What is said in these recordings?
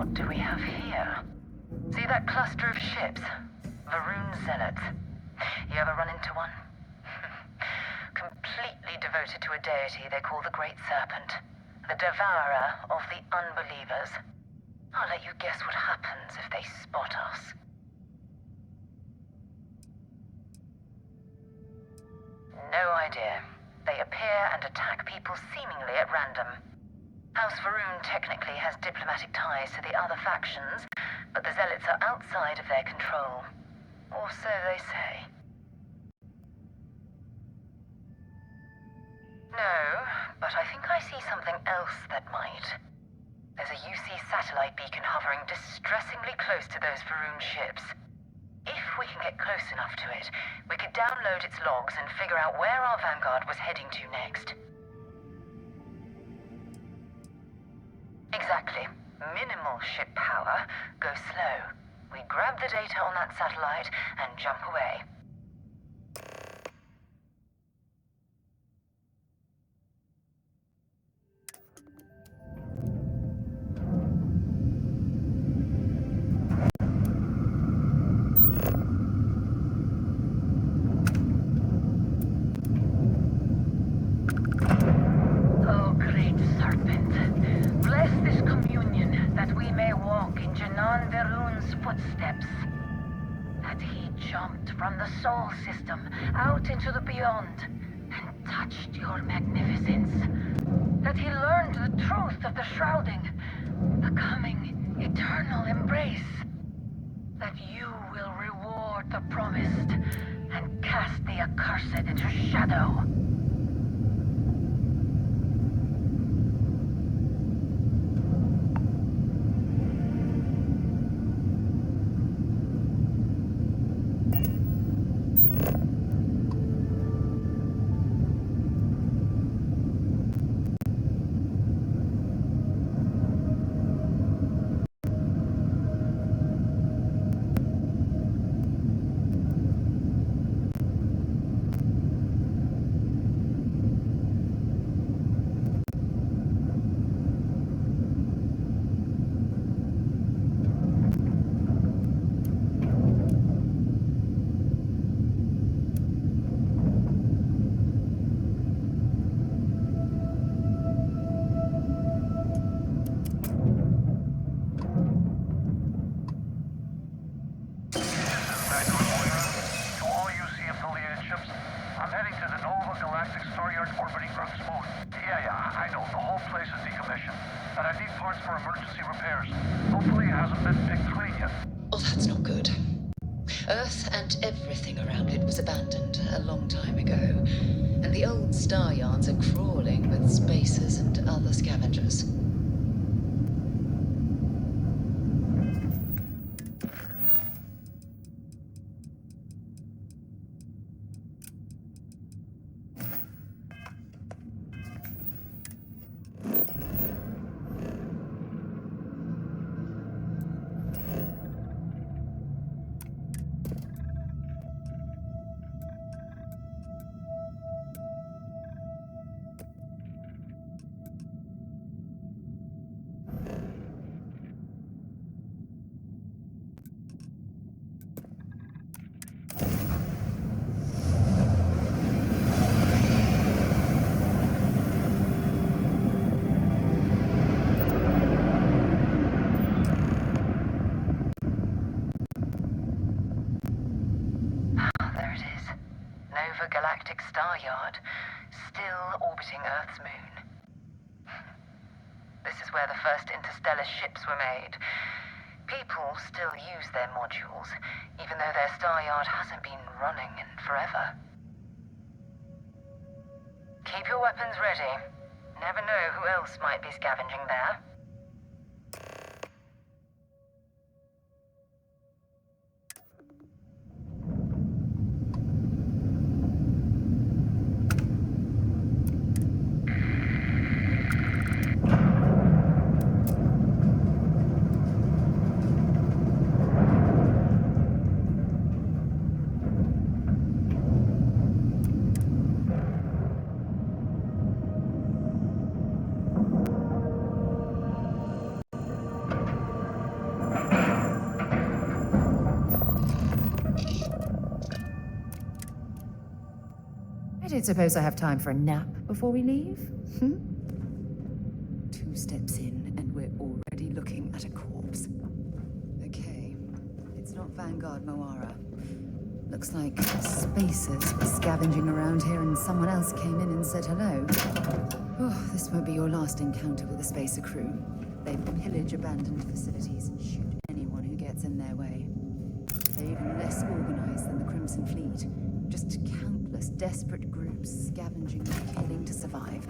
What do we have here? See that cluster of ships? Varun Zealots. You ever run into one? Completely devoted to a deity they call the Great Serpent. The devourer of the unbelievers. I'll let you guess what happens if they spot us. No idea. They appear and attack people seemingly at random. House Varun technically has diplomatic ties to the other factions, but the Zealots are outside of their control. Or so they say. No, but I think I see something else that might. There's a UC satellite beacon hovering distressingly close to those Varun ships. If we can get close enough to it, we could download its logs and figure out where our vanguard was heading to next. Exactly. Minimal ship power, go slow. We grab the data on that satellite and jump away. Oh, great serpent. Bless this communion that we may walk in Janan Varun's footsteps. That he jumped from the Sol system out into the beyond and touched your magnificence. That he learned the truth of the shrouding, the coming eternal embrace. That you will reward the promised and cast the accursed into shadow. Oh, that's not good. Earth and everything around it was abandoned a long time ago, and the old star yards are crawling with spacers and other scavengers. Galactic Star Yard, still orbiting Earth's moon. This is where the first interstellar ships were made. People still use their modules, even though their star yard hasn't been running in forever. Keep your weapons ready. Never know who else might be scavenging there. don't suppose I have time for a nap before we leave? Hmm? 2 steps in, and we're already looking at a corpse. Okay, it's not Vanguard Moara. Looks like spacers were scavenging around here and someone else came in and said hello. Oh, this won't be your last encounter with a spacer crew. They pillage abandoned facilities and shoot anyone who gets in their way. They're even less organized than the Crimson Fleet. Just countless desperate groups scavenging and killing to survive.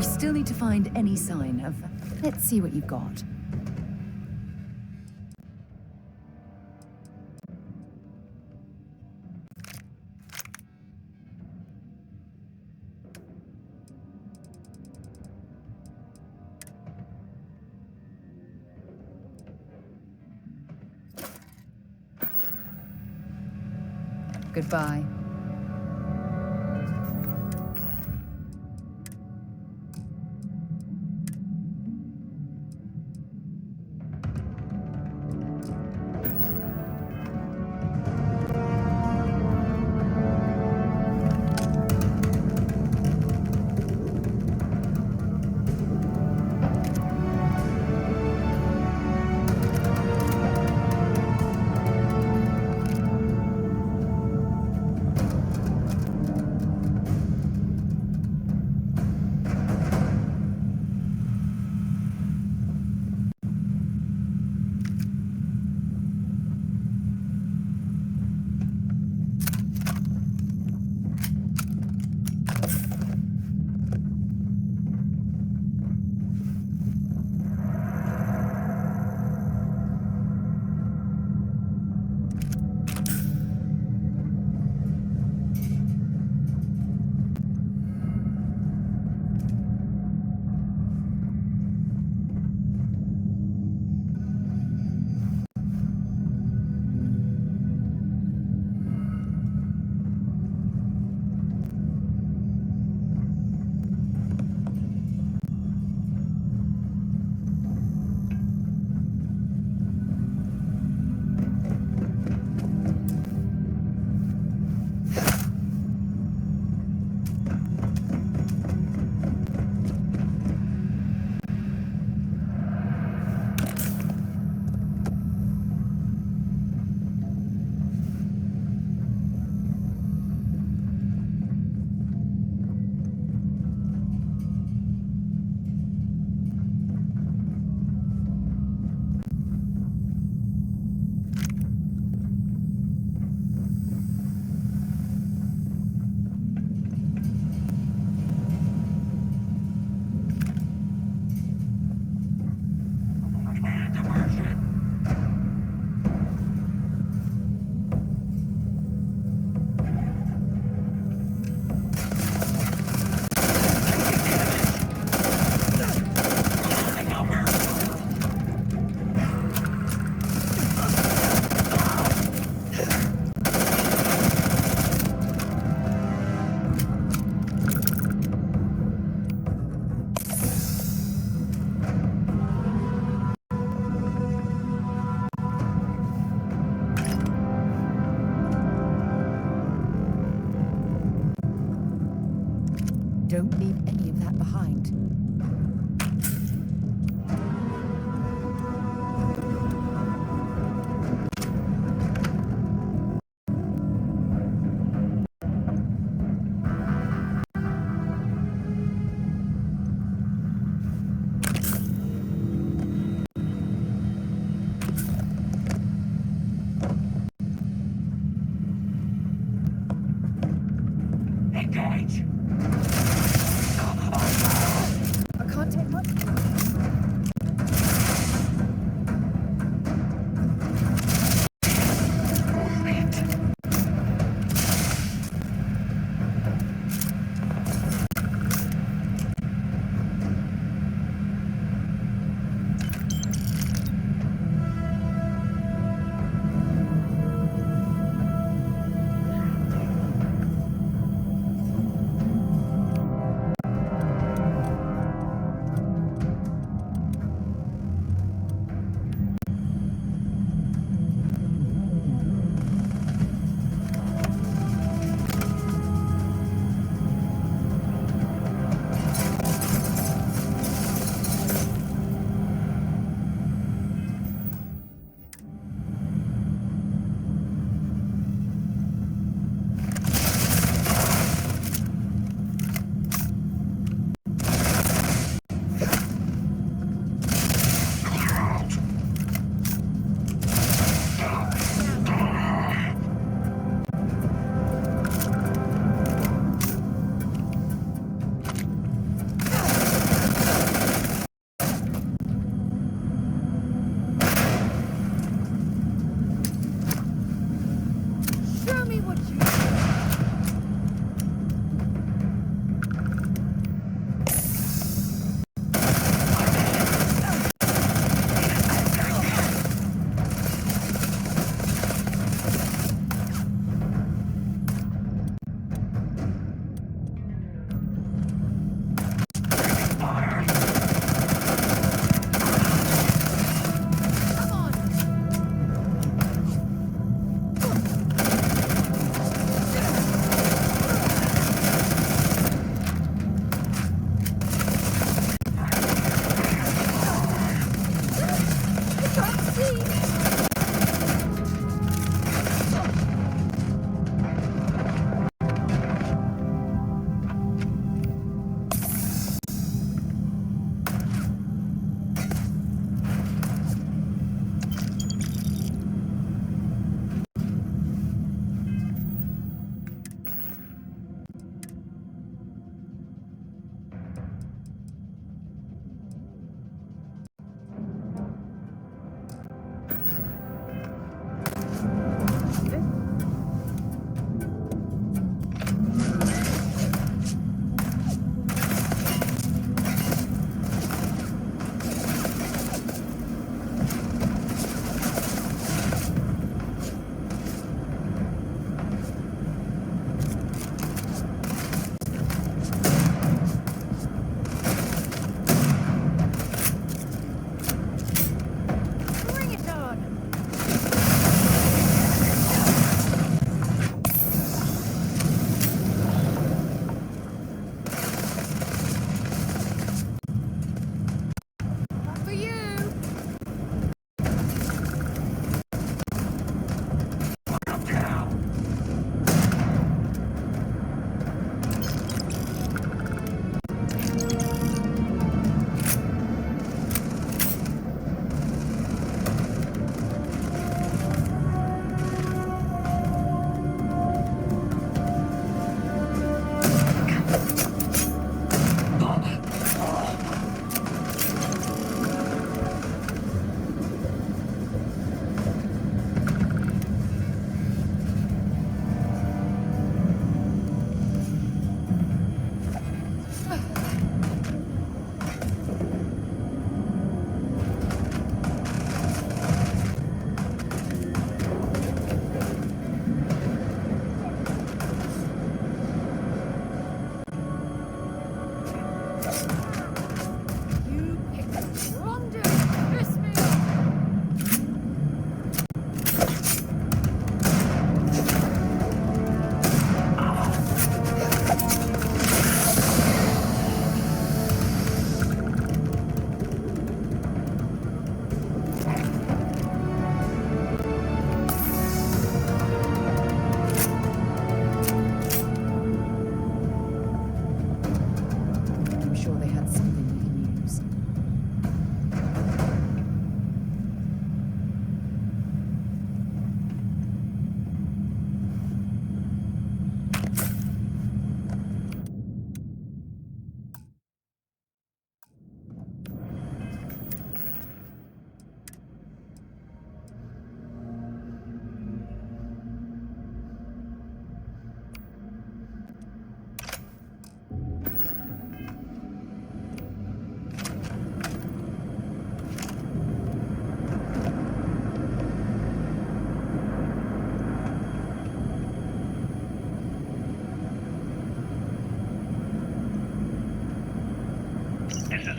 Still need to find any sign of... Let's see what you've got. Goodbye. Don't leave any of that behind. Engage! I can't take much.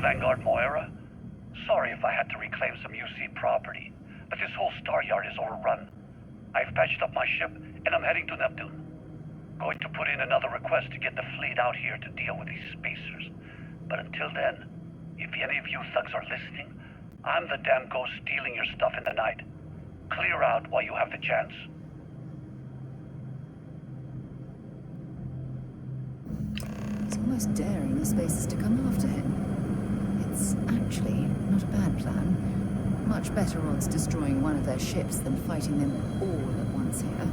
Vanguard Moira. Sorry if I had to reclaim some UC property, but this whole star yard is overrun. I've patched up my ship, and I'm heading to Neptune. Going to put in another request to get the fleet out here to deal with these spacers. But until then, if any of you thugs are listening, I'm the damn ghost stealing your stuff in the night. Clear out while you have the chance. He's almost daring the spacers to come after him. It's actually not a bad plan. Much better odds destroying one of their ships than fighting them all at once here.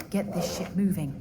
Get this ship moving.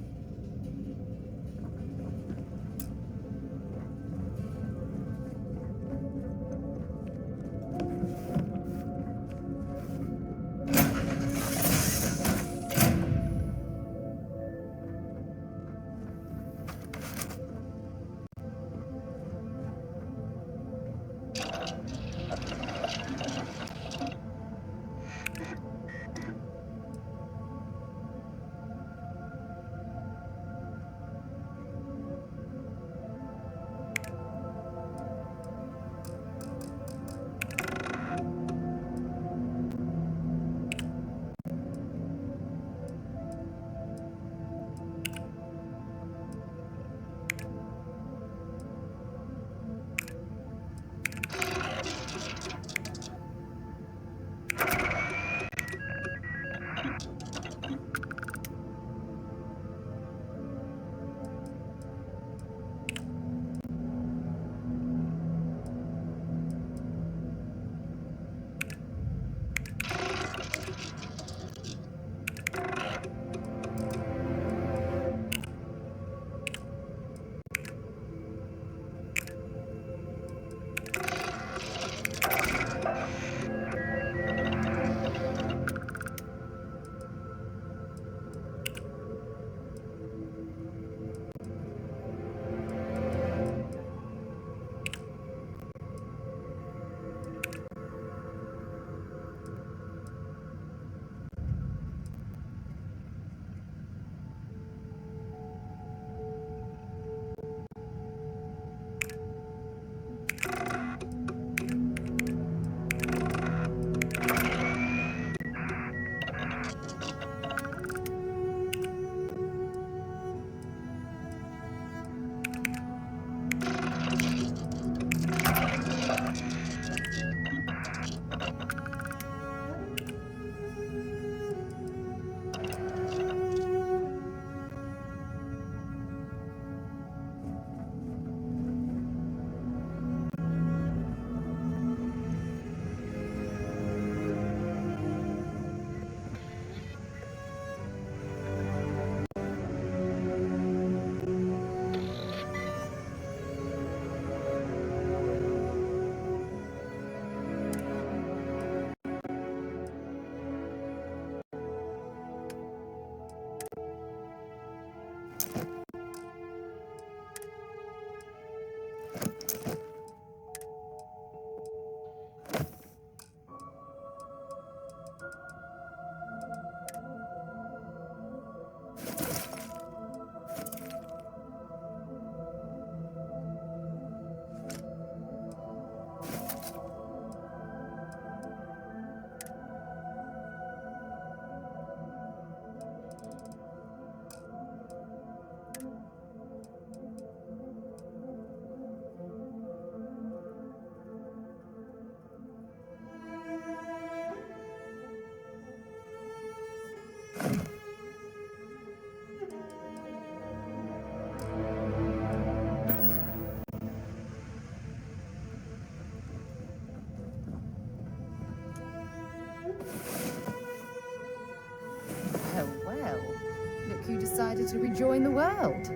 decided to rejoin the world.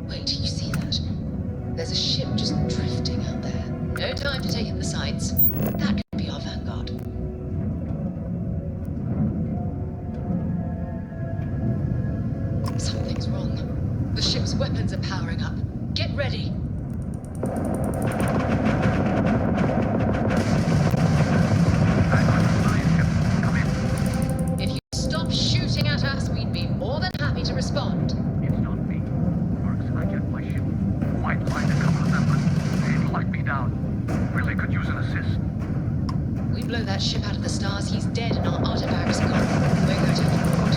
Wait, you see that? There's a ship just drifting out there. No time to take in the sights. That could be our vanguard. Something's wrong. The ship's weapons are powering up. Get ready. If you stop shooting at us, we'd be more than happy to respond. It's not me. Works, I get my ship. Might find a couple of them, but they'd lock me down. Really could use an assist. We blow that ship out of the stars, he's dead and our artifacts gone. We're going to board.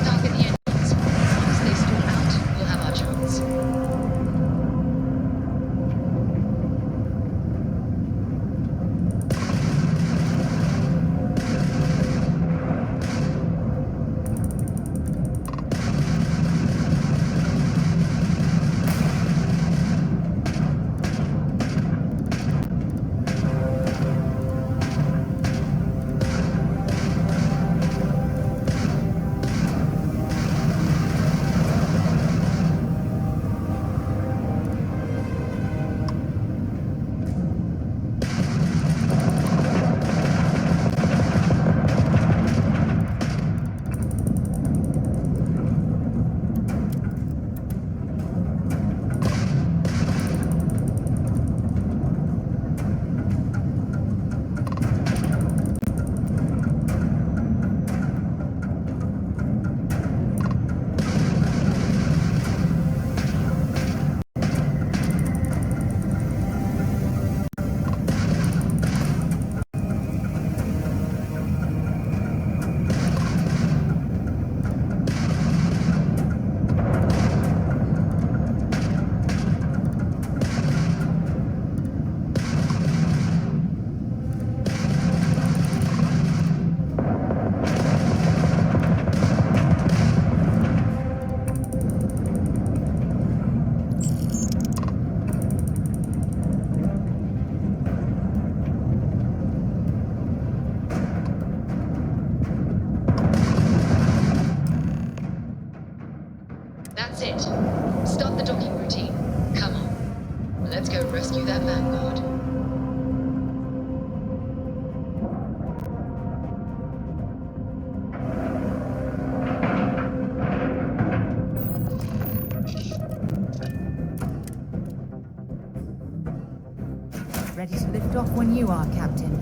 Target the engines. Once they stall out, we'll have our chance. That's it. Start the docking routine. Come on. Let's go rescue that vanguard. Ready to lift off when you are, Captain.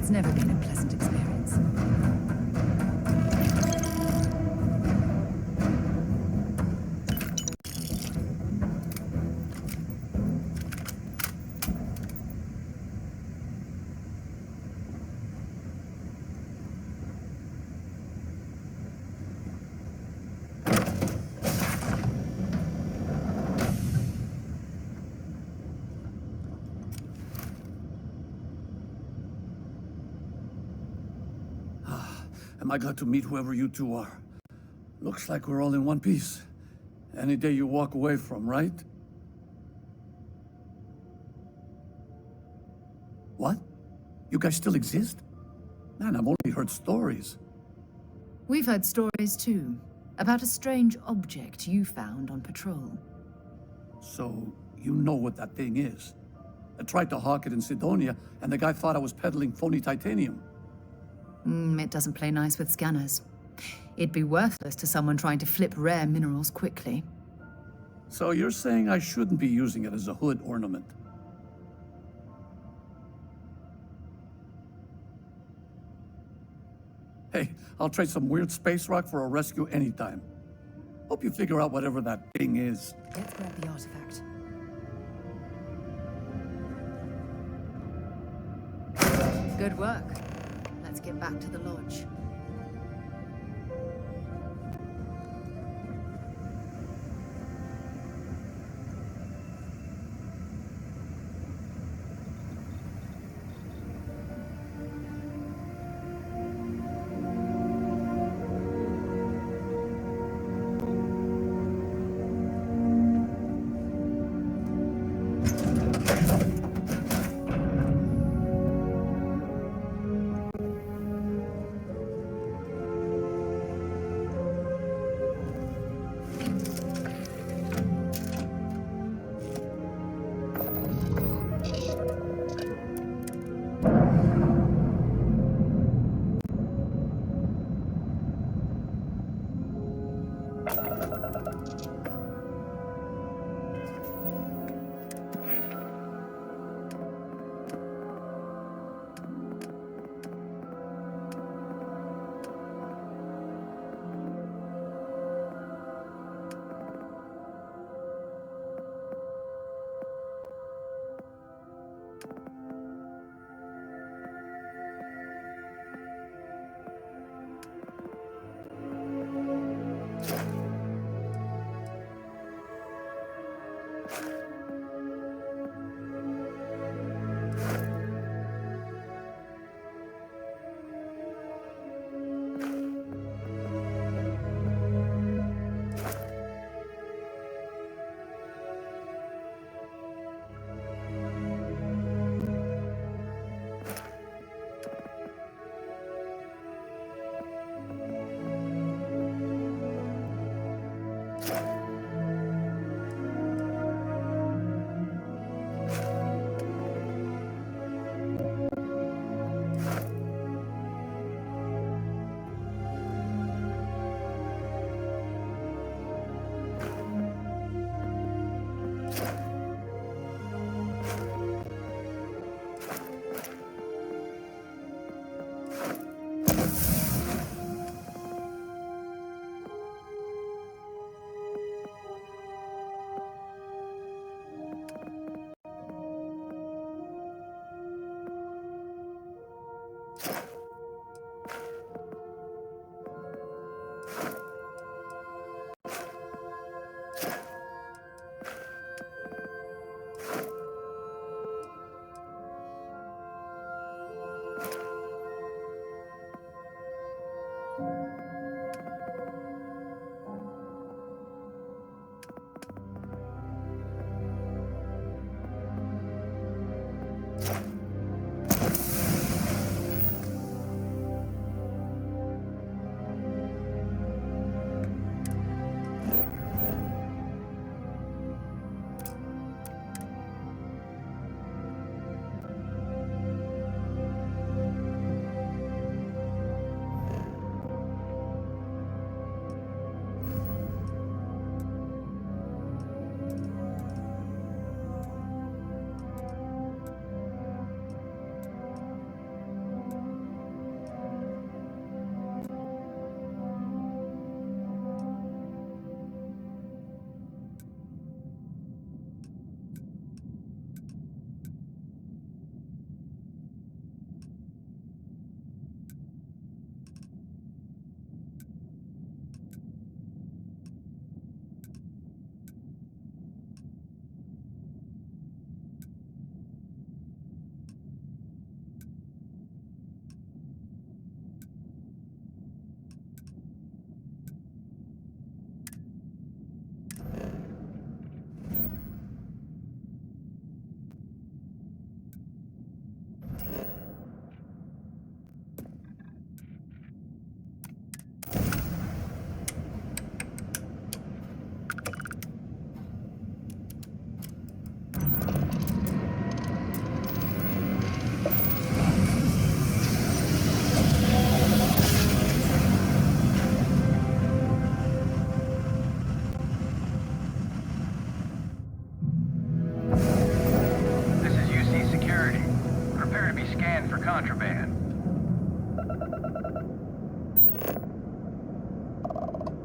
It's never been a pleasant experience. Am I glad to meet whoever you two are. Looks like we're all in one piece. Any day you walk away from, right? What? You guys still exist? Man, I've only heard stories. We've heard stories too, about a strange object you found on patrol. So, you know what that thing is. I tried to hawk it in Sidonia, and the guy thought I was peddling phony titanium. It doesn't play nice with scanners. It'd be worthless to someone trying to flip rare minerals quickly. So you're saying I shouldn't be using it as a hood ornament? Hey, I'll trade some weird space rock for a rescue anytime. Hope you figure out whatever that thing is. Let's grab the artifact. Good work. Let's get back to the lodge.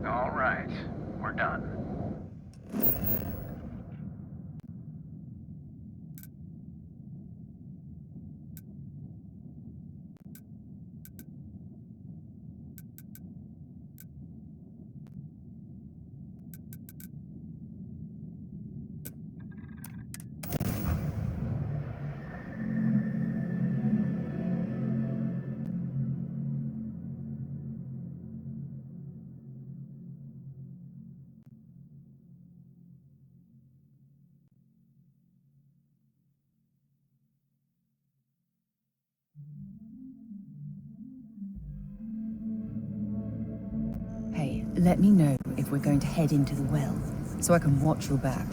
All right, we're done. Hey, let me know if we're going to head into the well, so I can watch your back.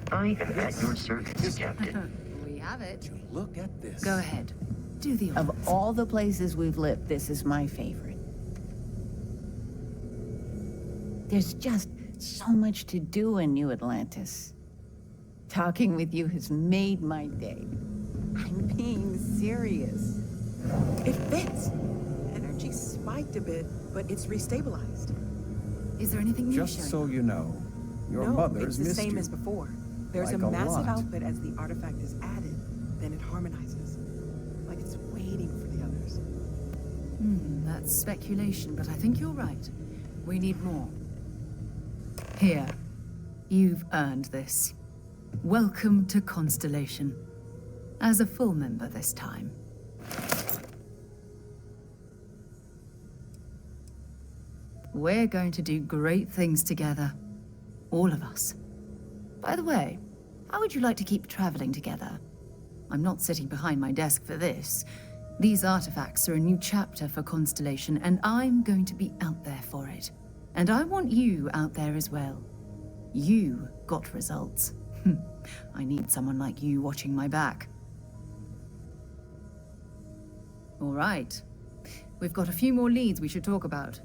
I am at your service, Captain. We have it. Look at this. Go ahead. Do the honors. Of all the places we've lived, this is my favorite. There's just so much to do in New Atlantis. Talking with you has made my day. I'm being serious. It fits. Energy spiked a bit, but it's restabilized. Is there anything new Just showing so up? you know, your No, mother's it's the missed same you. as before. There's Like a a massive lot. output as the artifact is added, then it harmonizes. Like it's waiting for the others. That's speculation, but I think you're right. We need more. Here. You've earned this. Welcome to Constellation. As a full member this time. We're going to do great things together. All of us. By the way, how would you like to keep traveling together? I'm not sitting behind my desk for this. These artifacts are a new chapter for Constellation, and I'm going to be out there for it. And I want you out there as well. You got results. I need someone like you watching my back. All right. We've got a few more leads we should talk about.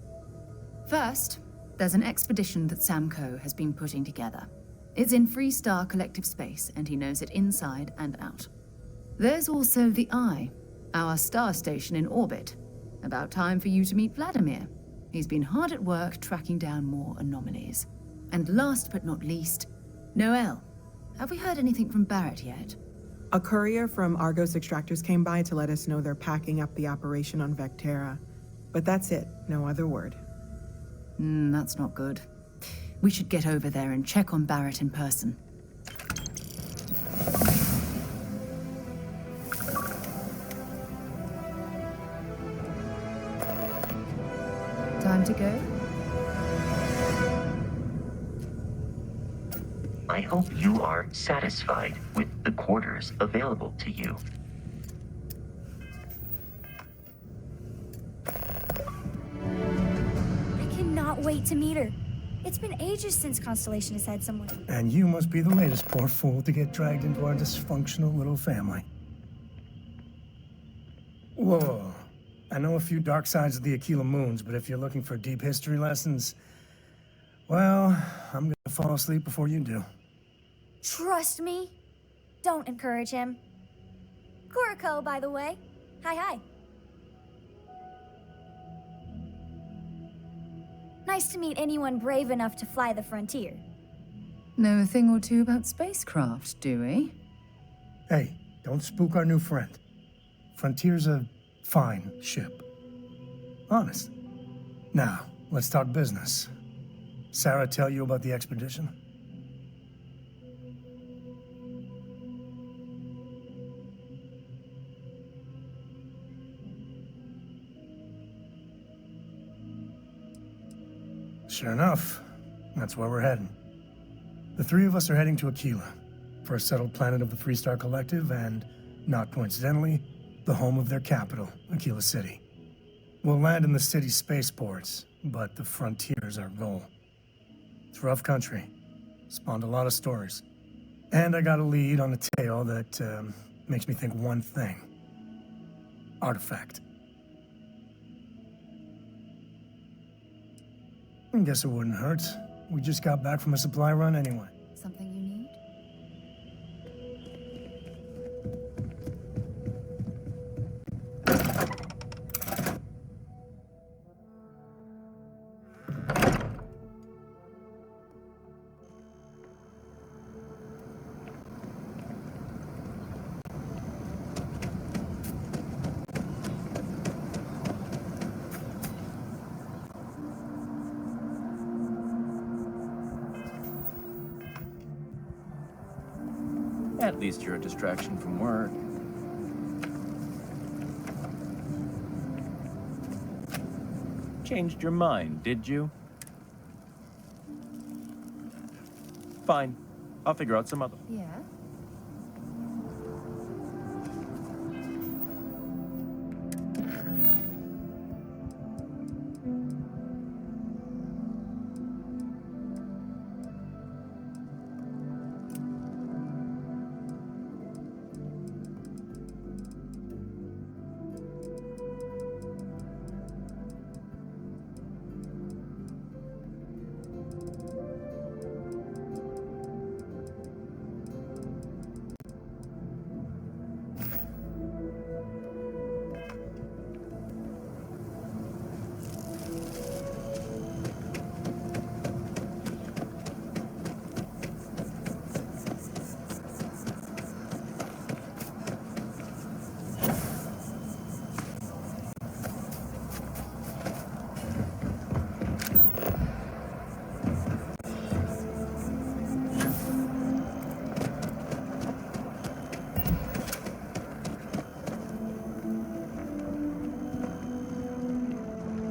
First, there's an expedition that Samco has been putting together. It's in Freestar Collective Space, and he knows it inside and out. There's also the Eye, our star station in orbit. About time for you to meet Vladimir. He's been hard at work tracking down more anomalies. And last but not least, Noel. Have we heard anything from Barrett yet? A courier from Argos Extractors came by to let us know they're packing up the operation on Vectera. But that's it, no other word. That's not good. We should get over there and check on Barrett in person. Time to go? I hope you are satisfied with the quarters available to you. I cannot wait to meet her. It's been ages since Constellation has had someone. And you must be the latest poor fool to get dragged into our dysfunctional little family. Whoa. I know a few dark sides of the Aquila Moons, but if you're looking for deep history lessons, well, I'm gonna fall asleep before you do. Trust me. Don't encourage him. Kuriko, by the way. Hi. Nice to meet anyone brave enough to fly the frontier. Know a thing or two about spacecraft, do we? Hey, don't spook our new friend. Frontier's a fine ship. Honest. Now, let's talk business. Sarah tell you about the expedition? Sure enough, that's where we're heading. The three of us are heading to Aquila, first settled planet of the Freestar Collective, and, not coincidentally, the home of their capital, Aquila City. We'll land in the city's spaceports, but the frontier's our goal. It's rough country. Spawned a lot of stories. And I got a lead on a tale that makes me think one thing. Artifact. I guess it wouldn't hurt. We just got back from a supply run anyway. Something you need? At least you're a distraction from work. Changed your mind, did you? Fine. I'll figure out some other. Yeah?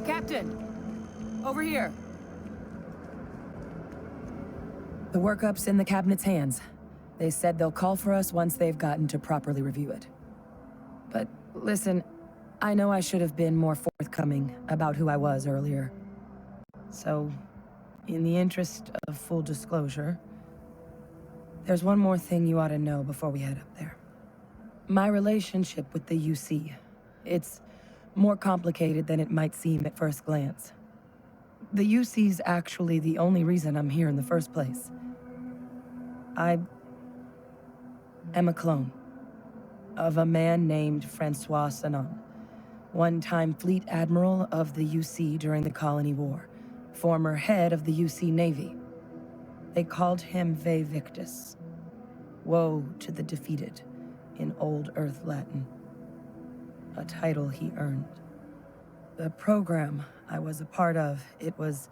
Captain! Over here! The workup's in the cabinet's hands. They said they'll call for us once they've gotten to properly review it. But listen, I know I should have been more forthcoming about who I was earlier. So, in the interest of full disclosure, there's one more thing you ought to know before we head up there. My relationship with the UC, it's more complicated than it might seem at first glance. The UC's actually the only reason I'm here in the first place. I am a clone of a man named Francois Sanon, one-time fleet admiral of the UC during the Colony War, former head of the UC Navy. They called him Ve Victus, woe to the defeated, in Old Earth Latin, a title he earned. The program I was a part of, it was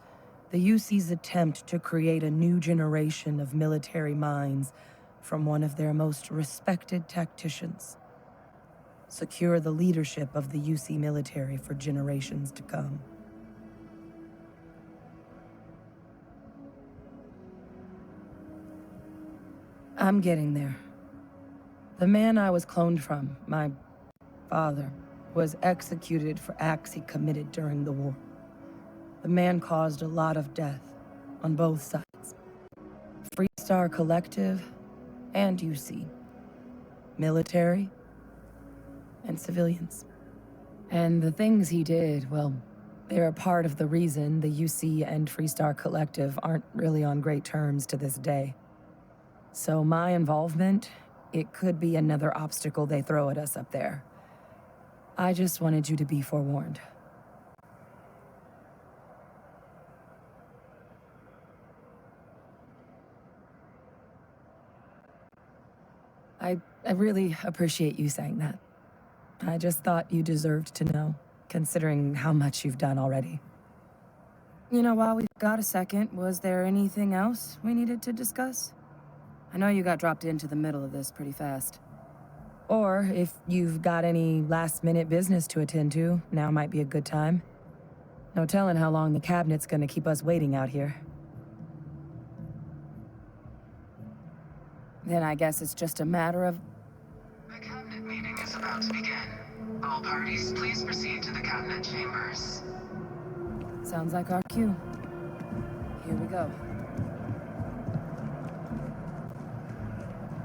the UC's attempt to create a new generation of military minds from one of their most respected tacticians. Secure the leadership of the UC military for generations to come. I'm getting there. The man I was cloned from, my father, was executed for acts he committed during the war. The man caused a lot of death on both sides. Freestar Collective and UC. Military and civilians. And the things he did, well, they're a part of the reason the UC and Freestar Collective aren't really on great terms to this day. So my involvement, it could be another obstacle they throw at us up there. I just wanted you to be forewarned. I really appreciate you saying that. I just thought you deserved to know, considering how much you've done already. You know, while we've got a second, was there anything else we needed to discuss? I know you got dropped into the middle of this pretty fast. Or if you've got any last-minute business to attend to, now might be a good time. No telling how long the cabinet's gonna keep us waiting out here. Then I guess it's just a matter of... The cabinet meeting is about to begin. All parties, please proceed to the cabinet chambers. Sounds like our cue. Here we go.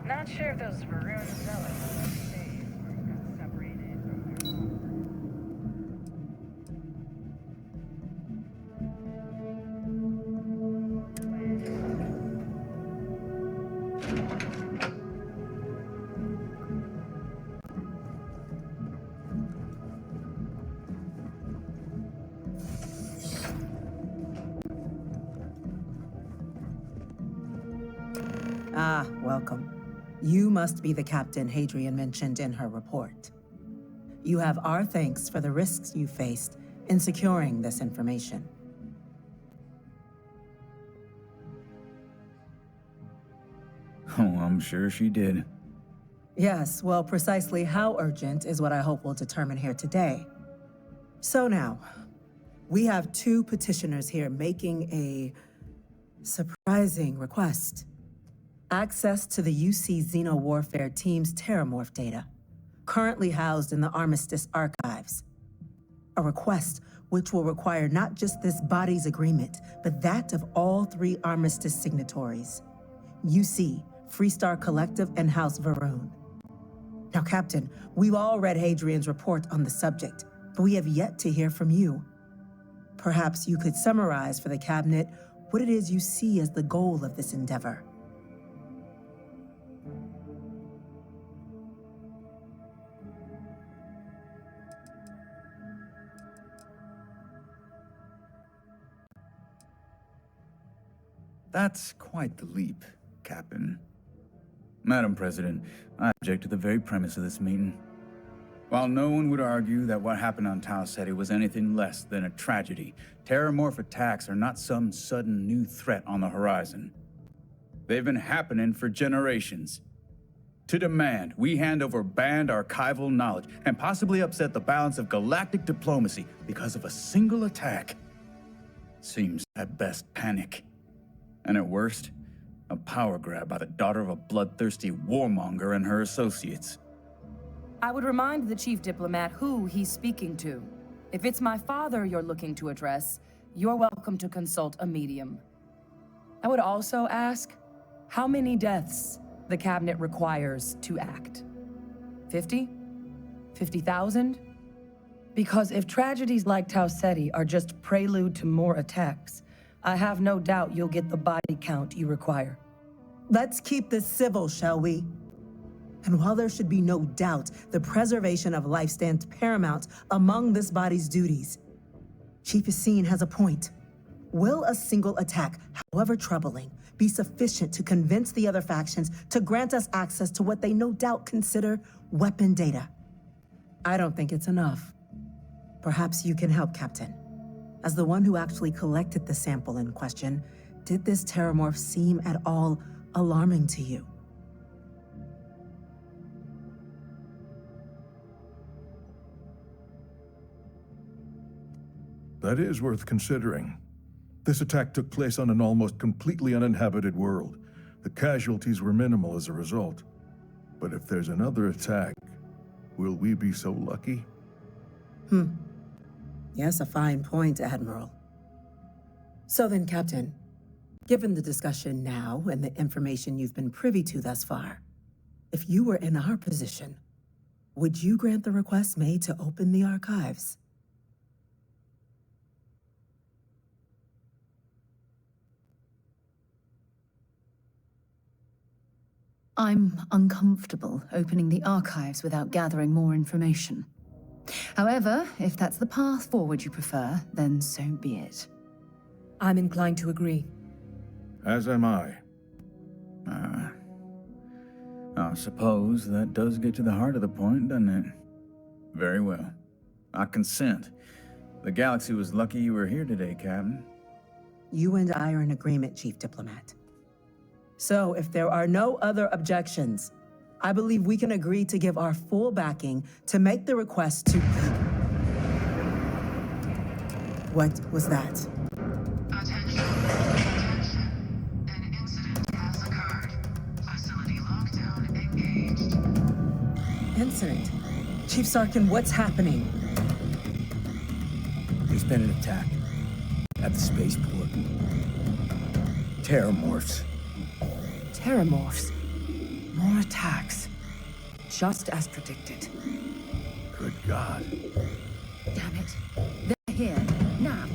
Not sure if those Varun zealots saved or got separated from their follower. Ah, welcome. You must be the captain Hadrian mentioned in her report. You have our thanks for the risks you faced in securing this information. Oh, I'm sure she did. Yes, well, precisely how urgent is what I hope we'll determine here today. So now, we have two petitioners here making a surprising request. Access to the UC Xeno-Warfare Team's Terrormorph data, currently housed in the Armistice archives. A request which will require not just this body's agreement, but that of all three Armistice signatories. UC, Freestar Collective, and House Varun. Now, Captain, we've all read Hadrian's report on the subject, but we have yet to hear from you. Perhaps you could summarize for the Cabinet what it is you see as the goal of this endeavor. That's quite the leap, Captain. Madam President, I object to the very premise of this meeting. While no one would argue that what happened on Tau Ceti was anything less than a tragedy, Terrormorph attacks are not some sudden new threat on the horizon. They've been happening for generations. To demand we hand over banned archival knowledge and possibly upset the balance of galactic diplomacy because of a single attack seems at best panic. And at worst, a power grab by the daughter of a bloodthirsty warmonger and her associates. I would remind the chief diplomat who he's speaking to. If it's my father you're looking to address, you're welcome to consult a medium. I would also ask how many deaths the Cabinet requires to act. 50? 50,000? Because if tragedies like Tau Ceti are just prelude to more attacks, I have no doubt you'll get the body count you require. Let's keep this civil, shall we? And while there should be no doubt the preservation of life stands paramount among this body's duties, Chief Essene has a point. Will a single attack, however troubling, be sufficient to convince the other factions to grant us access to what they no doubt consider weapon data? I don't think it's enough. Perhaps you can help, Captain. As the one who actually collected the sample in question, did this Terrormorph seem at all alarming to you? That is worth considering. This attack took place on an almost completely uninhabited world. The casualties were minimal as a result. But if there's another attack, will we be so lucky? Yes, a fine point, Admiral. So then, Captain, given the discussion now and the information you've been privy to thus far, if you were in our position, would you grant the request made to open the archives? I'm uncomfortable opening the archives without gathering more information. However, if that's the path forward you prefer, then so be it. I'm inclined to agree. As am I. I suppose that does get to the heart of the point, doesn't it? Very well. I consent. The galaxy was lucky you were here today, Captain. You and I are in agreement, Chief Diplomat. So, if there are no other objections, I believe we can agree to give our full backing to make the request to... What was that? Attention. An incident has occurred. Facility lockdown engaged. Incident? Chief Sarkin, what's happening? There's been an attack at the spaceport. Terrormorphs. Terrormorphs. More attacks. Just as predicted. Good God. Damn it. They're here. Now.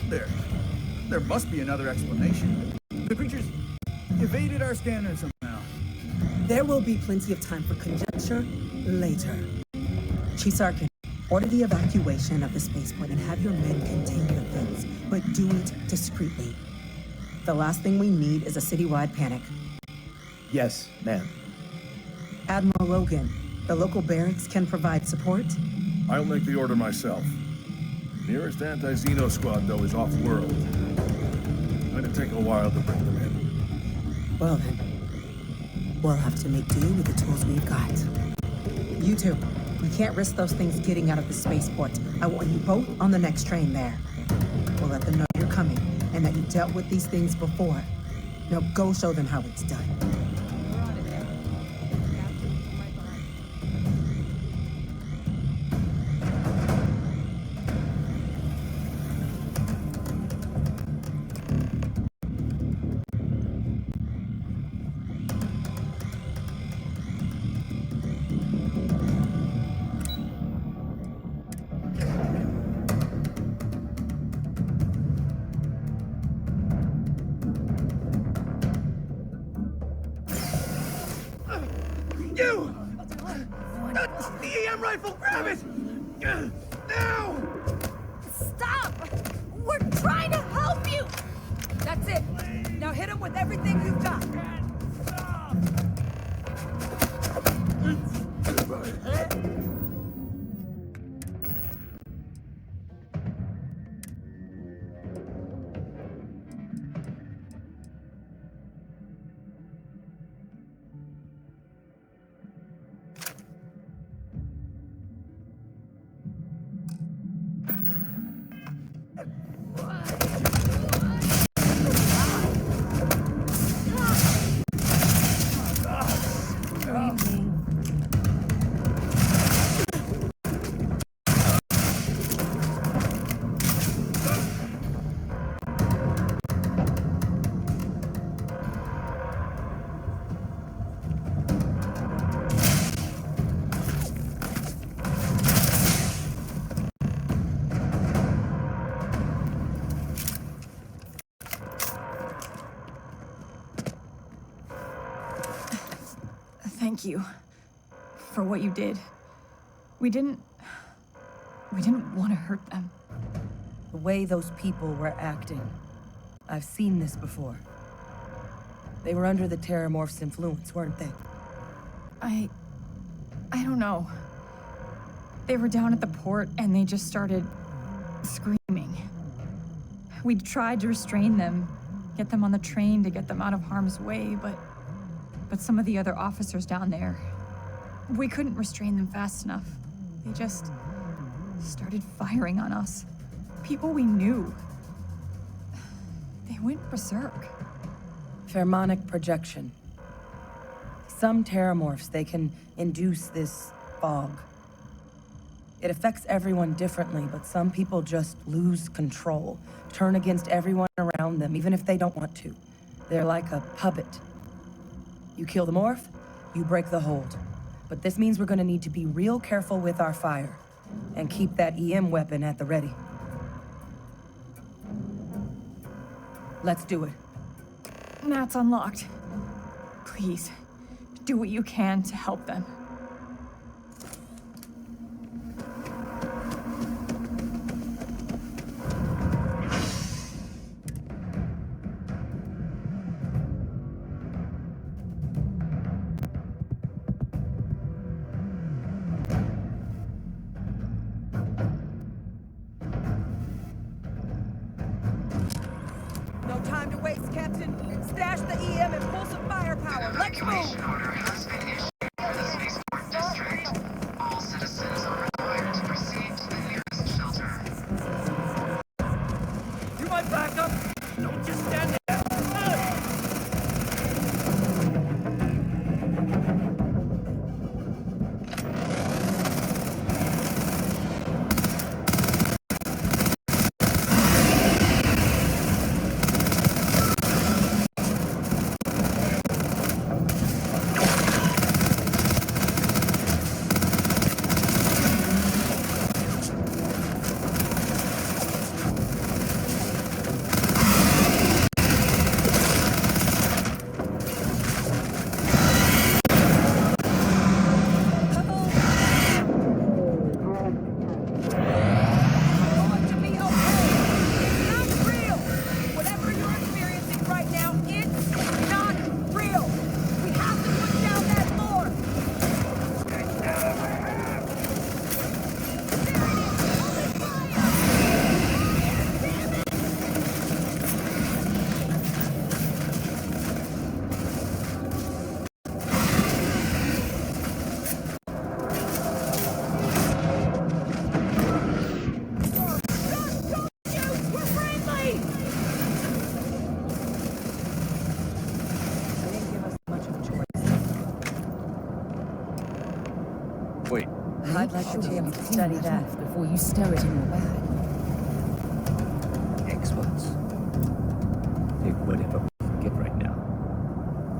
There must be another explanation. The creatures evaded our scanners somehow. There will be plenty of time for conjecture later. Chief Sarkin, order the evacuation of the spaceport and have your men contain the vents, but do it discreetly. The last thing we need is a citywide panic. Yes, ma'am. Admiral Logan, the local barracks can provide support? I'll make the order myself. Nearest anti-Xeno squad, though, is off-world. Gonna take a while to bring them in. Well then, we'll have to make do with the tools we've got. You two, we can't risk those things getting out of the spaceport. I want you both on the next train there. We'll let them know you're coming and that you dealt with these things before. Now go show them how it's done. You! The EM rifle, grab it! Now! Stop! We're trying to help you! That's it. Now hit him with everything you've got. Thank you for what you did. We didn't want to hurt them. The way those people were acting. I've seen this before. They were under the Terrormorphs' influence, weren't they? I don't know. They were down at the port and they just started screaming. We tried to restrain them, get them on the train to get them out of harm's way, but some of the other officers down there, we couldn't restrain them fast enough. They just started firing on us. People we knew. They went berserk. Pheromonic projection. Some Terrormorphs, they can induce this fog. It affects everyone differently, but some people just lose control, turn against everyone around them, even if they don't want to. They're like a puppet. You kill the morph, you break the hold. But this means we're gonna need to be real careful with our fire, and keep that EM weapon at the ready. Let's do it. Nat's unlocked. Please, do what you can to help them. No time to waste, Captain. Stash the EM and pull some firepower. Let's move! Order has been issued for the spaceport district. All citizens are required to proceed to the nearest shelter. You might back up! Don't just stand there! I'd like the chance to study that. Before you stir it in your bag. Experts. Take whatever we can get right now.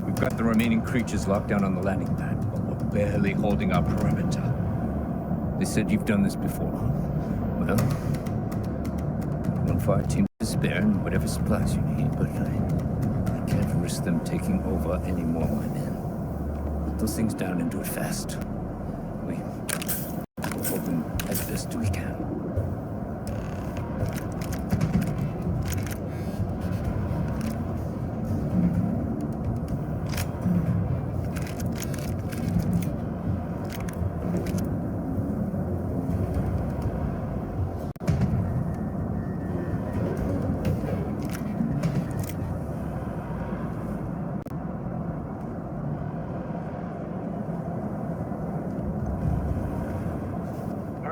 We've got the remaining creatures locked down on the landing pad, but we're barely holding our perimeter. They said you've done this before. Well, one fire team to spare and whatever supplies you need, but I can't risk them taking over any more, my men. Put those things down and do it fast. We'll hold them as best we can.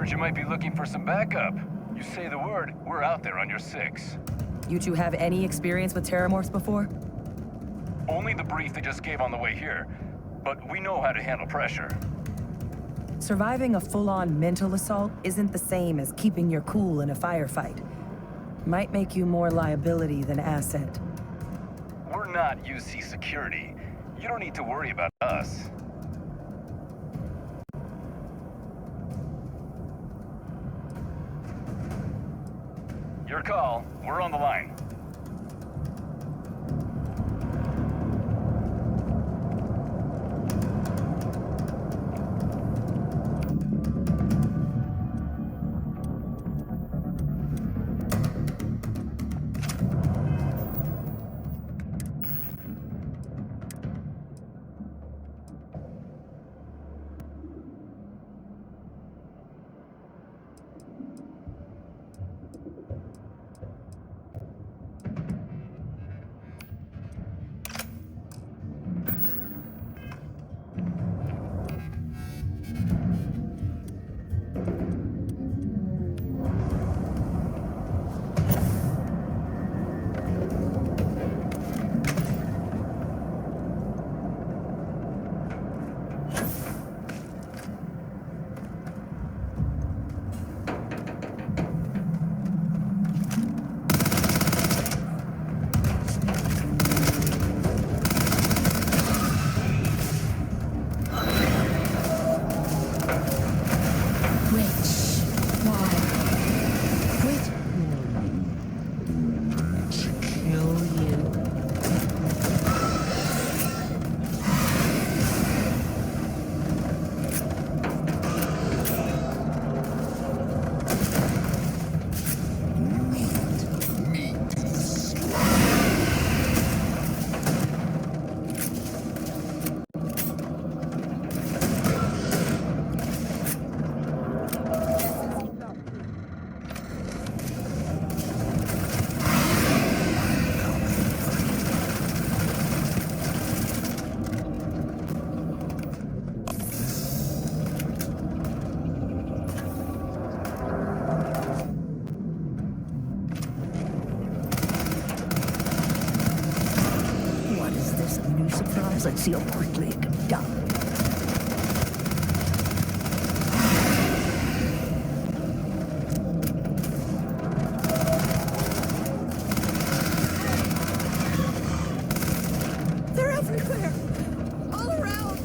You might be looking for some backup. You say the word, we're out there on your 6. You two have any experience with Terrormorphs before? Only the brief they just gave on the way here, but we know how to handle pressure. Surviving a full-on mental assault isn't the same as keeping your cool in a firefight. Might make you more liability than asset. We're not UC security. You don't need to worry about us. Your call. We're on the line. Let's see how quickly it can die. They're everywhere! All around!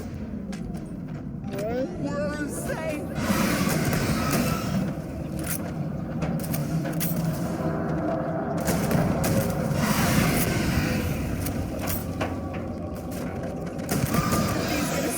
We're insane! He's gonna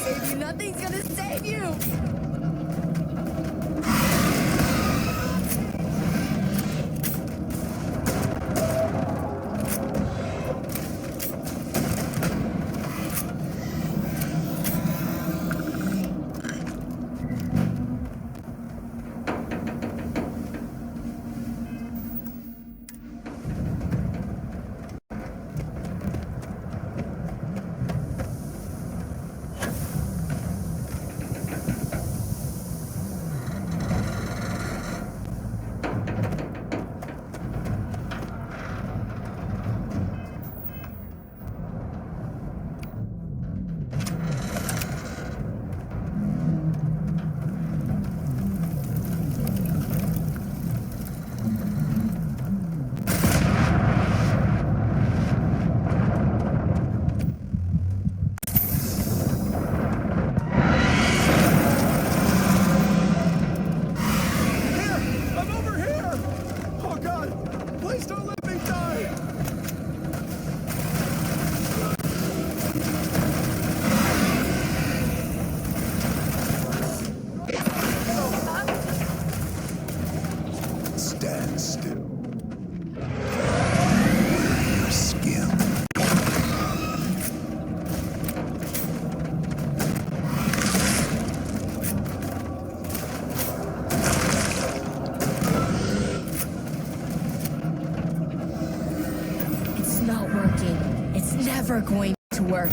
never going to work.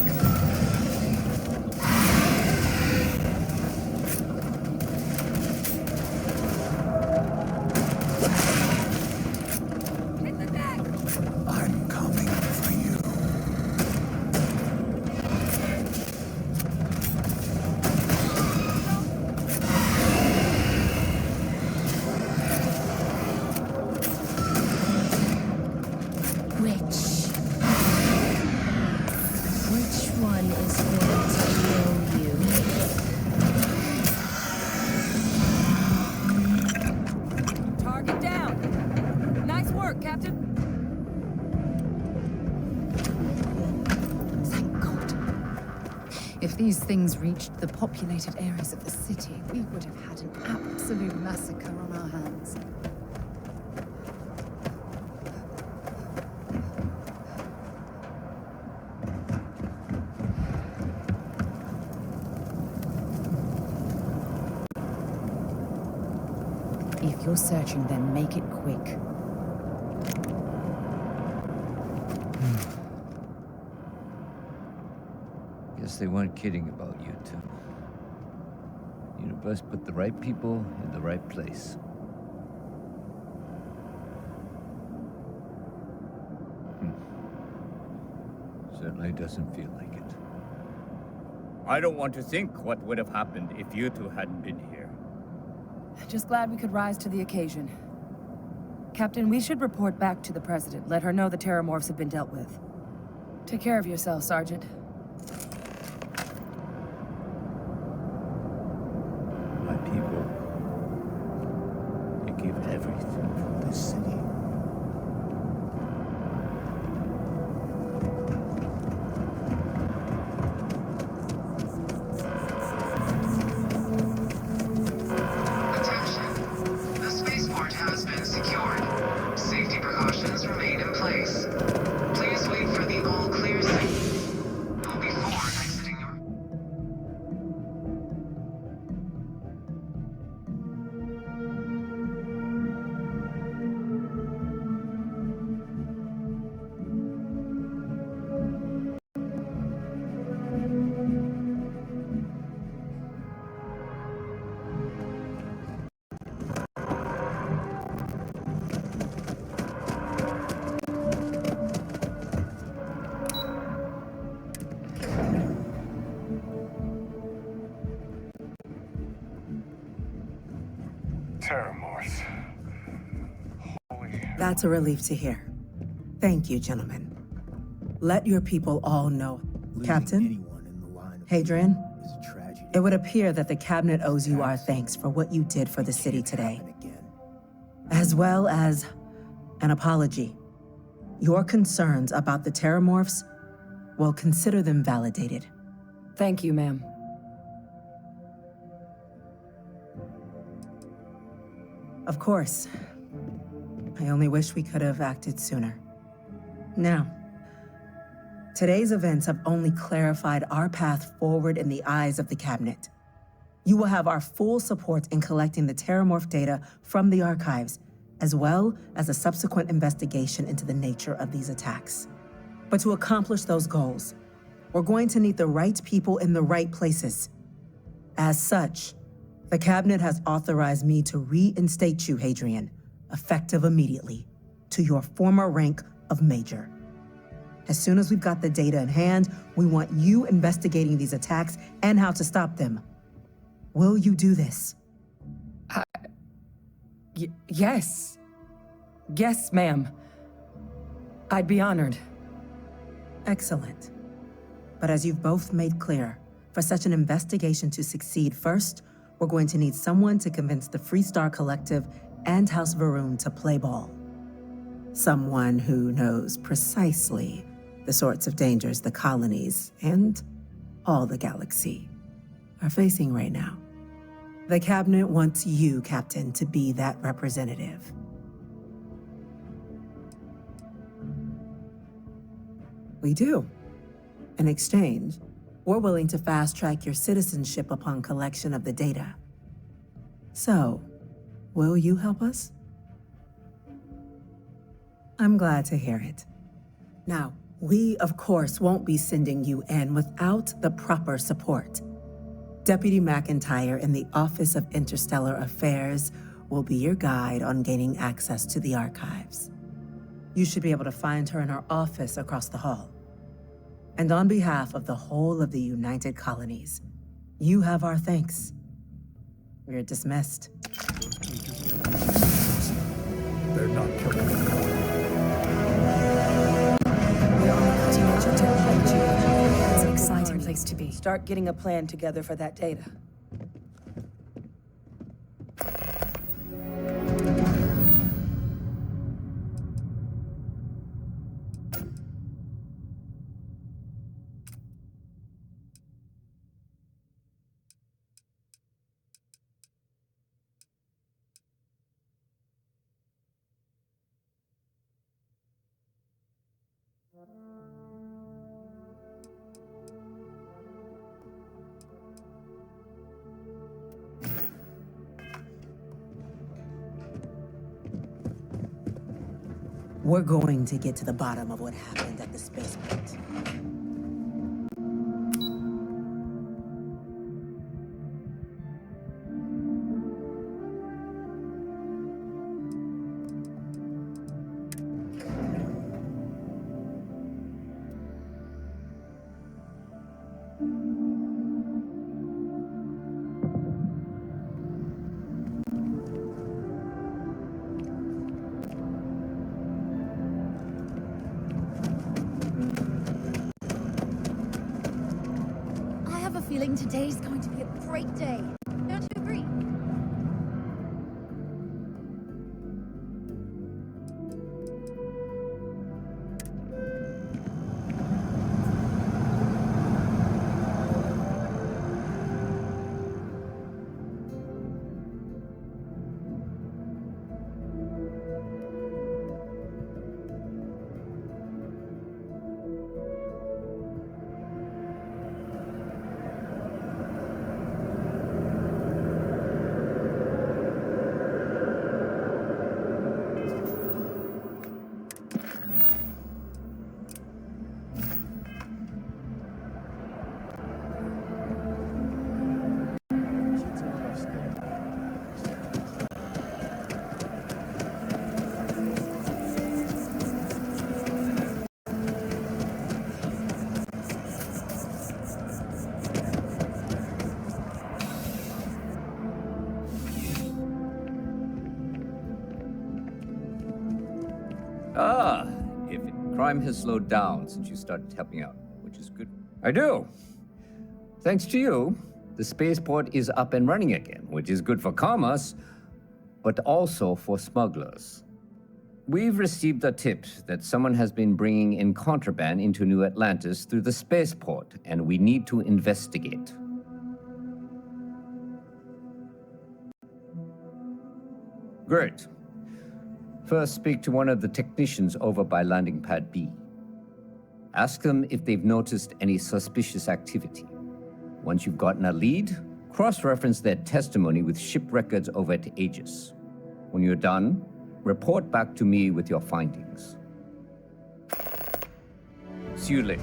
I'm coming for you. Which one is going to kill you? Target down. Nice work, Captain. Thank God. If these things reached the populated areas of the city, we would have had an absolute massacre on our hands. If you're searching, then make it quick. Guess they weren't kidding about you two. Universe put the right people in the right place. Certainly doesn't feel like it. I don't want to think what would have happened if you two hadn't been here. Just glad we could rise to the occasion. Captain, we should report back to the President. Let her know the Terrormorphs have been dealt with. Take care of yourself, Sergeant. My people, they give everything for this city. The spaceport has been secured. Safety precautions remain in place. Please wait for the all-clear signal before exiting your... Terrormorphs. That's a relief to hear. Thank you, gentlemen. Let your people all know. Captain? Hadrian? It would appear that the Cabinet owes you our thanks for what you did for the city today. As well as an apology. Your concerns about the Terrormorphs, well, consider them validated. Thank you, ma'am. Of course. I only wish we could have acted sooner. Now, today's events have only clarified our path forward in the eyes of the Cabinet. You will have our full support in collecting the Terrormorph data from the archives, as well as a subsequent investigation into the nature of these attacks. But to accomplish those goals, we're going to need the right people in the right places. As such, the Cabinet has authorized me to reinstate you, Hadrian, effective immediately, to your former rank of Major. As soon as we've got the data in hand, we want you investigating these attacks and how to stop them. Will you do this? Yes. Yes, ma'am. I'd be honored. Excellent. But as you've both made clear, for such an investigation to succeed, first, we're going to need someone to convince the Freestar Collective and House Varun to play ball. Someone who knows precisely the sorts of dangers the colonies and all the galaxy are facing right now. The Cabinet wants you, Captain, to be that representative. We do. In exchange, we're willing to fast-track your citizenship upon collection of the data. So, will you help us? I'm glad to hear it. Now, We, of course, won't be sending you in without the proper support. Deputy McIntyre in the Office of Interstellar Affairs will be your guide on gaining access to the archives. You should be able to find her in her office across the hall. And on behalf of the whole of the United Colonies, you have our thanks. We're dismissed. They're not killing me. We're on the cutting edge of technology. It's an exciting place to be. Start getting a plan together for that data. We're going to get to the bottom of what happened at the spaceport. I have a feeling today's going to be a great day. Don't you agree? Ah, crime has slowed down since you started helping out, which is good. I do. Thanks to you, the spaceport is up and running again, which is good for commerce, but also for smugglers. We've received a tip that someone has been bringing in contraband into New Atlantis through the spaceport, and we need to investigate. Great. First, speak to one of the technicians over by Landing Pad B. Ask them if they've noticed any suspicious activity. Once you've gotten a lead, cross-reference their testimony with ship records over at Aegis. When you're done, report back to me with your findings. See you later.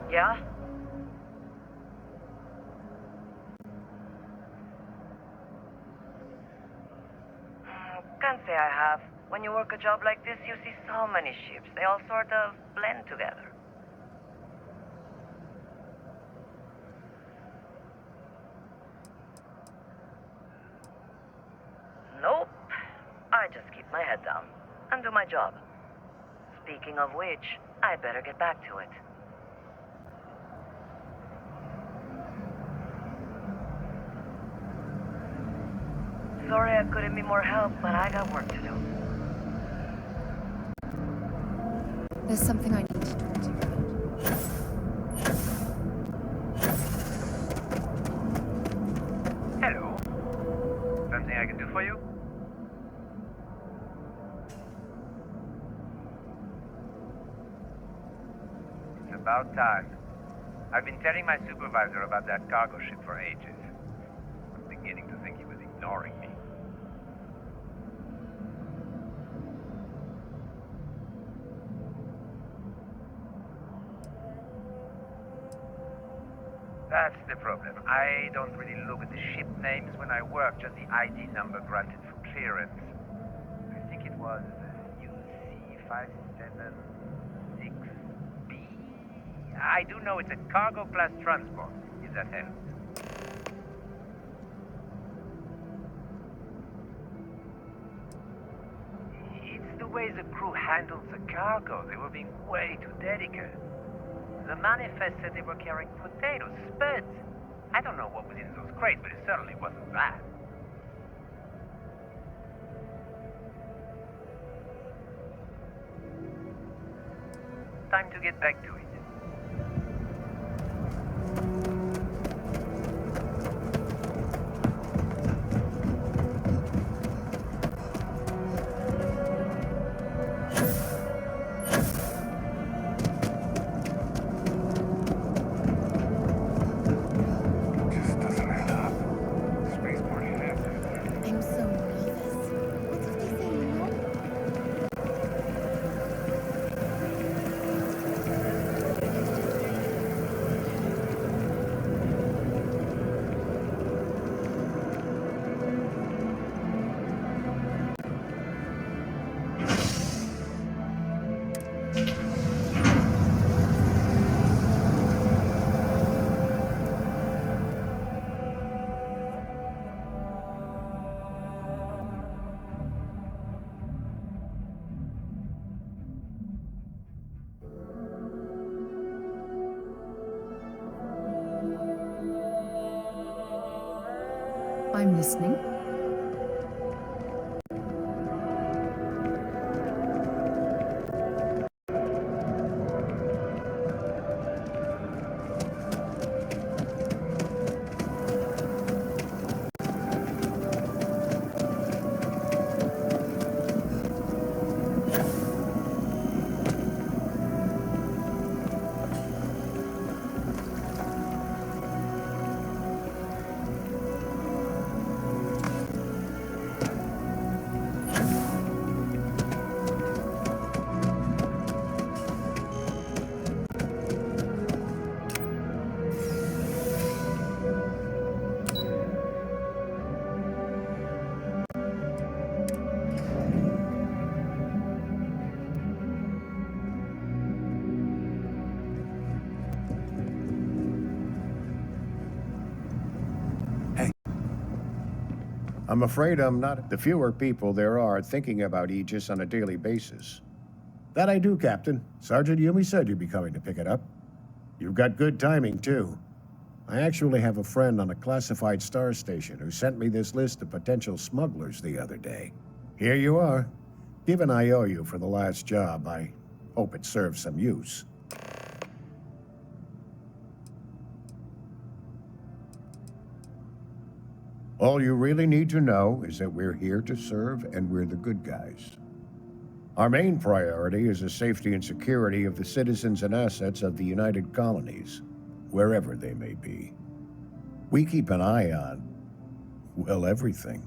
Yeah? Can't say I have. When you work a job like this, you see so many ships. They all sort of blend together. Nope. I just keep my head down and do my job. Speaking of which, I better get back to it. Sorry I couldn't be more help, but I got work to do. There's something I need to talk to you about. Hello. Something I can do for you? It's about time. I've been telling my supervisor about that cargo ship for ages. I'm beginning to think he was ignoring me. That's the problem. I don't really look at the ship names when I work, just the ID number granted for clearance. I think it was UC576B. I do know it's a cargo class transport, if that helps. It's the way the crew handled the cargo. They were being way too delicate. The manifest said they were carrying potatoes, spuds. I don't know what was in those crates, but it certainly wasn't that. Time to get back to it. I'm so nervous. What if they say no? I'm listening. I'm afraid I'm not the fewer people there are thinking about Aegis on a daily basis. That I do, Captain. Sergeant Yumi said you'd be coming to pick it up. You've got good timing, too. I actually have a friend on a classified star station who sent me this list of potential smugglers the other day. Here you are. Given I owe you for the last job, I hope it serves some use. All you really need to know is that we're here to serve and we're the good guys. Our main priority is the safety and security of the citizens and assets of the United Colonies, wherever they may be. We keep an eye on, well, everything.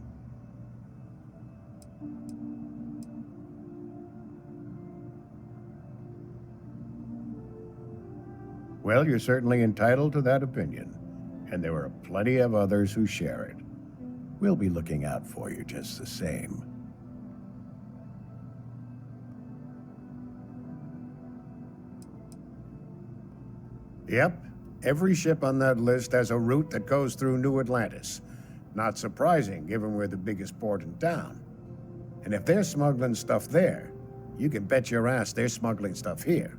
Well, you're certainly entitled to that opinion, and there are plenty of others who share it. We'll be looking out for you just the same. Yep, every ship on that list has a route that goes through New Atlantis. Not surprising, given we're the biggest port in town. And if they're smuggling stuff there, you can bet your ass they're smuggling stuff here.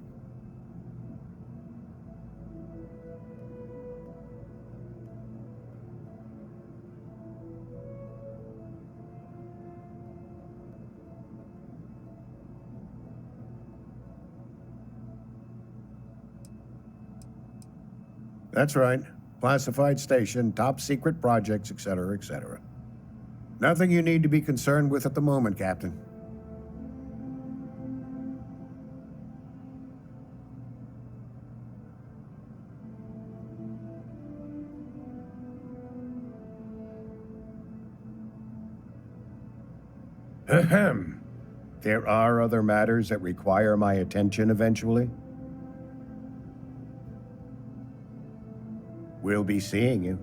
That's right. Classified station, top secret projects, etc., etc. Nothing you need to be concerned with at the moment, Captain. Ahem. There are other matters that require my attention eventually. We'll be seeing you.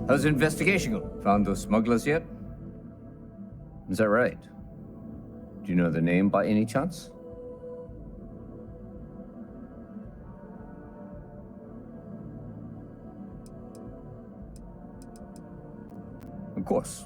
How's the investigation going? Found those smugglers yet? Is that right? Do you know the name by any chance? Of course.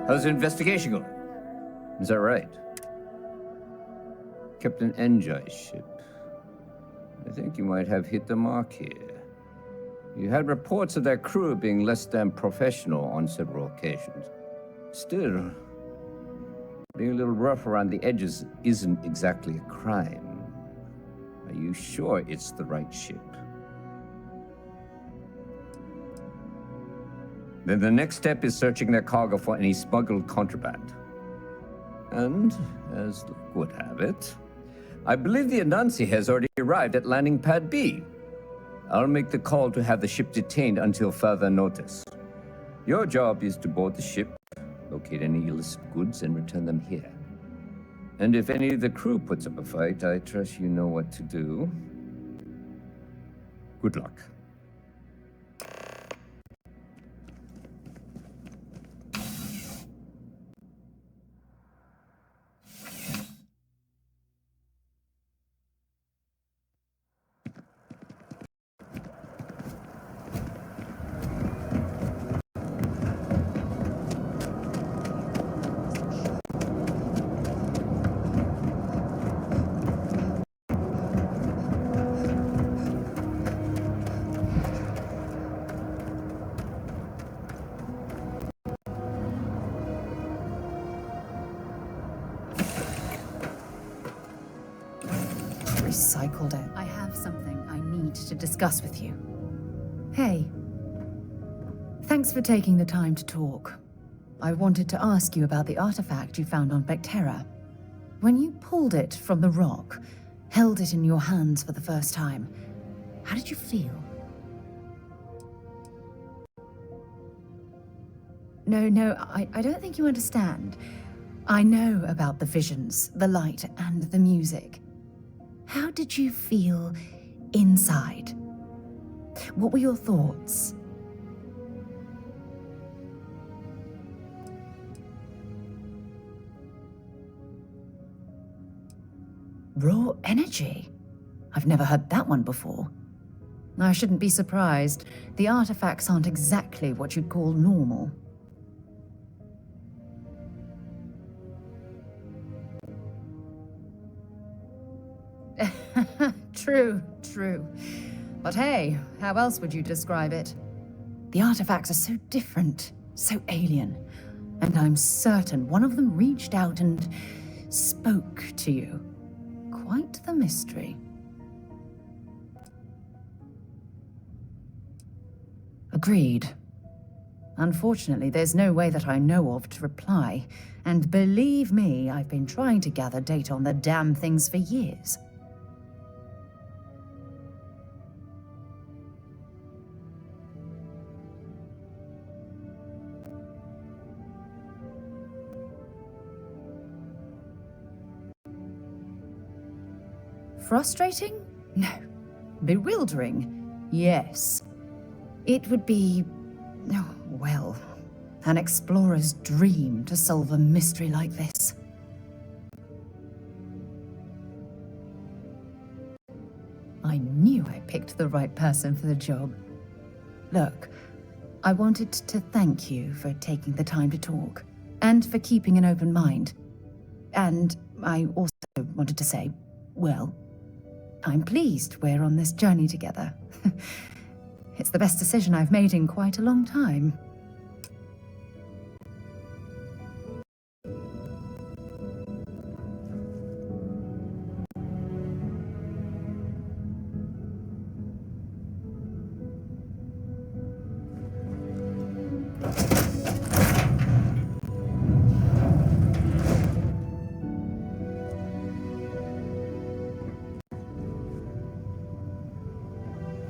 How's the investigation going? Is that right? Captain Enjoy's ship. I think you might have hit the mark here. You had reports of their crew being less than professional on several occasions. Still, being a little rough around the edges isn't exactly a crime. Are you sure it's the right ship? Then the next step is searching their cargo for any smuggled contraband. And, as luck would have it, I believe the Anansi has already arrived at landing pad B. I'll make the call to have the ship detained until further notice. Your job is to board the ship, locate any illicit goods, and return them here. And if any of the crew puts up a fight, I trust you know what to do. Good luck. Recycled it. I have something I need to discuss with you. Hey. Thanks for taking the time to talk. I wanted to ask you about the artifact you found on Bactera. When you pulled it from the rock, held it in your hands for the first time, how did you feel? No, I don't think you understand. I know about the visions, the light, and the music. How did you feel inside? What were your thoughts? Raw energy? I've never heard that one before. I shouldn't be surprised. The artifacts aren't exactly what you'd call normal. True. But hey, how else would you describe it? The artifacts are so different, so alien, and I'm certain one of them reached out and spoke to you. Quite the mystery. Agreed. Unfortunately, there's no way that I know of to reply, and believe me, I've been trying to gather data on the damn things for years. Frustrating? No. Bewildering? Yes. It would be, oh, well, an explorer's dream to solve a mystery like this. I knew I picked the right person for the job. Look, I wanted to thank you for taking the time to talk, and for keeping an open mind. And I also wanted to say, well, I'm pleased we're on this journey together. It's the best decision I've made in quite a long time.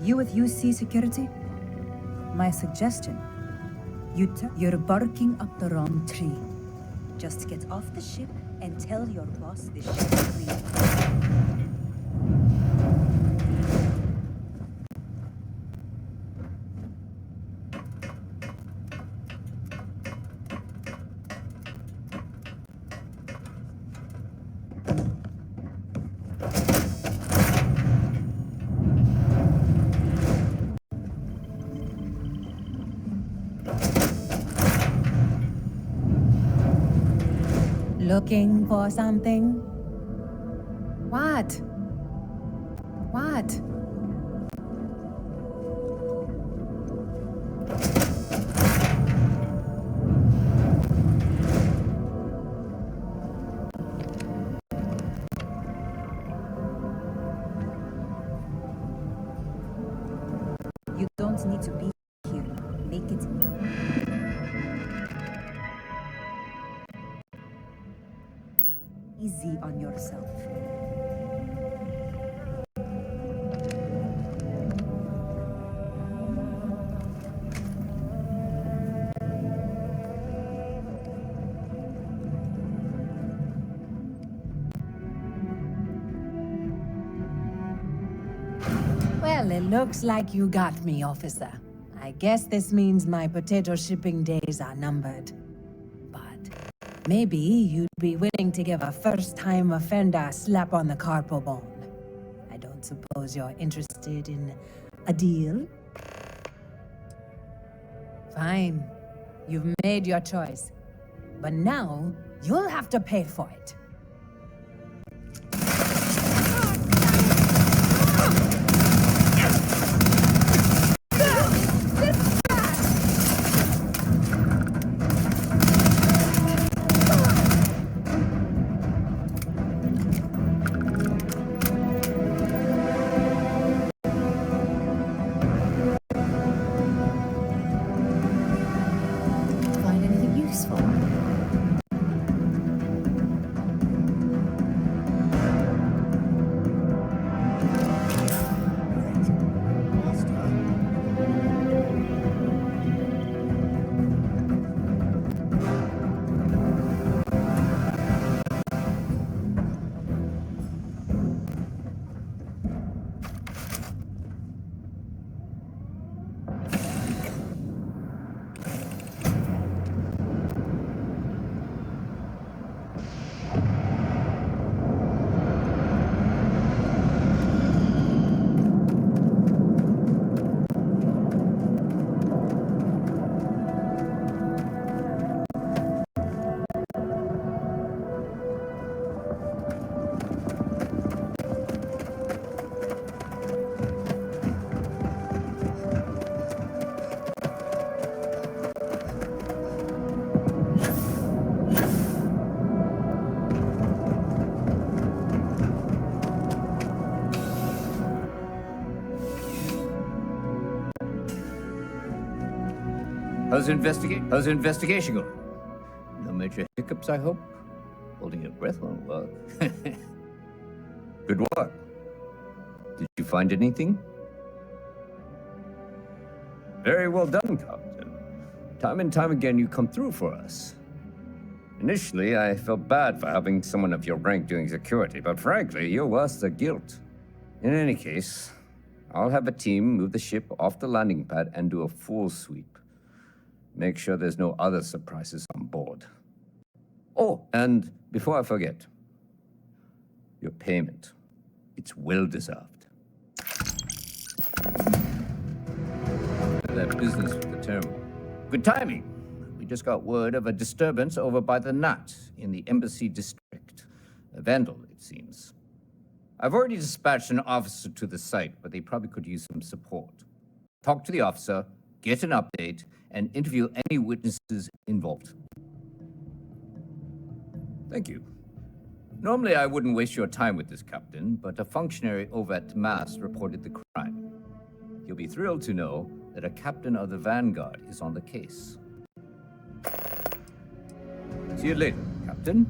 You with UC Security? My suggestion. You're barking up the wrong tree. Just get off the ship and tell your boss the ship is clean. Looking for something? What? What? You don't need to be here. Make it easy on yourself. Well, it looks like you got me, officer. I guess this means my potato shipping days are numbered. But maybe you'd be willing to give a first-time offender a slap on the carpal bone. I don't suppose you're interested in a deal? Fine. You've made your choice. But now, you'll have to pay for it. Find anything useful? How's the investigation going? No major hiccups, I hope? Holding your breath won't work. Good work. Did you find anything? Very well done, Captain. Time and time again, you come through for us. Initially, I felt bad for having someone of your rank doing security, but frankly, you're worse than guilt. In any case, I'll have a team move the ship off the landing pad and do a full sweep. Make sure there's no other surprises on board. Oh, and before I forget, your payment. It's well deserved. That business with the terminal. Good timing. We just got word of a disturbance over by the Nut in the Embassy District. A vandal, it seems. I've already dispatched an officer to the site, but they probably could use some support. Talk to the officer, get an update, and interview any witnesses involved. Thank you. Normally, I wouldn't waste your time with this, Captain, but a functionary over at Mast reported the crime. You'll be thrilled to know that a captain of the Vanguard is on the case. See you later, Captain.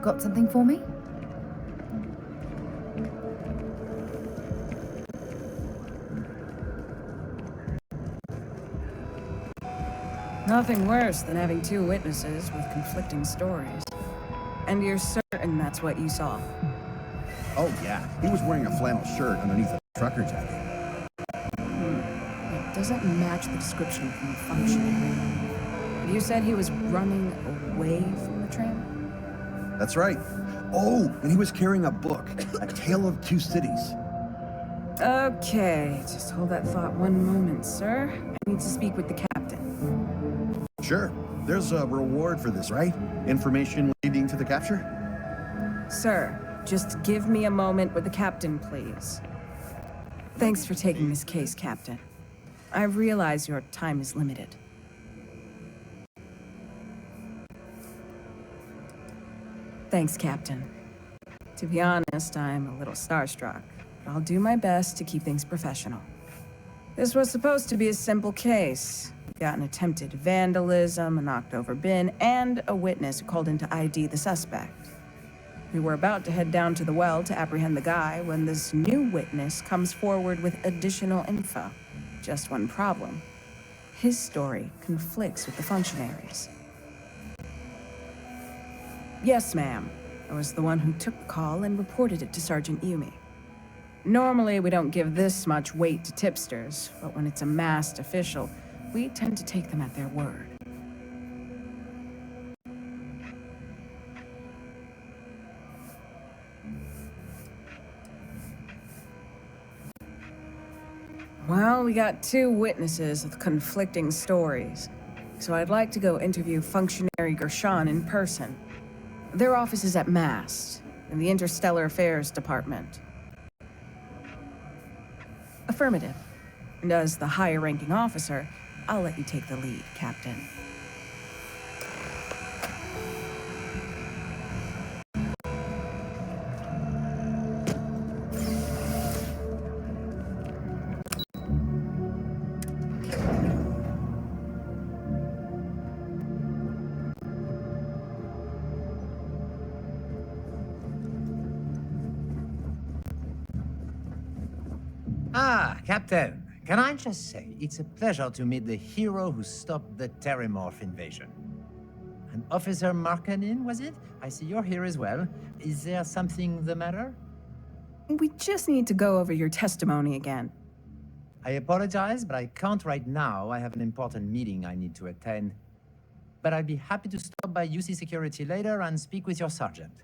Got something for me? Nothing worse than having two witnesses with conflicting stories. And you're certain that's what you saw? Oh, yeah. He was wearing a flannel shirt underneath a trucker jacket. It doesn't match the description from the functionary. You said he was running away from the tram? That's right. Oh, and he was carrying a book, A Tale of Two Cities. Okay, just hold that thought one moment, sir. I need to speak with the captain. Sure. There's a reward for this, right? Information leading to the capture? Sir, just give me a moment with the captain, please. Thanks for taking this case, Captain. I realize your time is limited. Thanks, Captain. To be honest, I'm a little starstruck, but I'll do my best to keep things professional. This was supposed to be a simple case. We got an attempted vandalism, a knocked-over bin, and a witness who called in to ID the suspect. We were about to head down to the well to apprehend the guy when this new witness comes forward with additional info. Just one problem. His story conflicts with the functionaries. Yes, ma'am. I was the one who took the call and reported it to Sergeant Yumi. Normally, we don't give this much weight to tipsters, but when it's a masked official, we tend to take them at their word. Well, we got two witnesses with conflicting stories, so I'd like to go interview Functionary Gershon in person. Their office is at MAST, in the Interstellar Affairs Department. Affirmative. And as the higher-ranking officer, I'll let you take the lead, Captain. Ah, Captain. Can I just say, it's a pleasure to meet the hero who stopped the Terrormorph invasion. And Officer Markanin, was it? I see you're here as well. Is there something the matter? We just need to go over your testimony again. I apologize, but I can't right now. I have an important meeting I need to attend. But I'd be happy to stop by UC Security later and speak with your sergeant.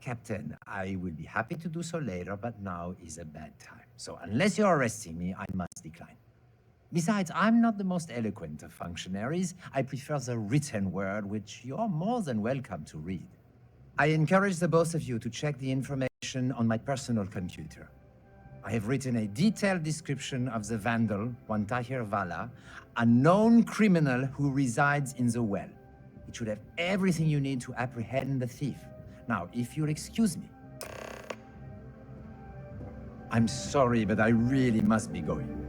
Captain, I will be happy to do so later, but now is a bad time. So unless you're arresting me, I must decline. Besides, I'm not the most eloquent of functionaries. I prefer the written word, which you're more than welcome to read. I encourage the both of you to check the information on my personal computer. I have written a detailed description of the vandal, one Tahir Vala, a known criminal who resides in the well. It should have everything you need to apprehend the thief. Now, if you'll excuse me. I'm sorry, but I really must be going.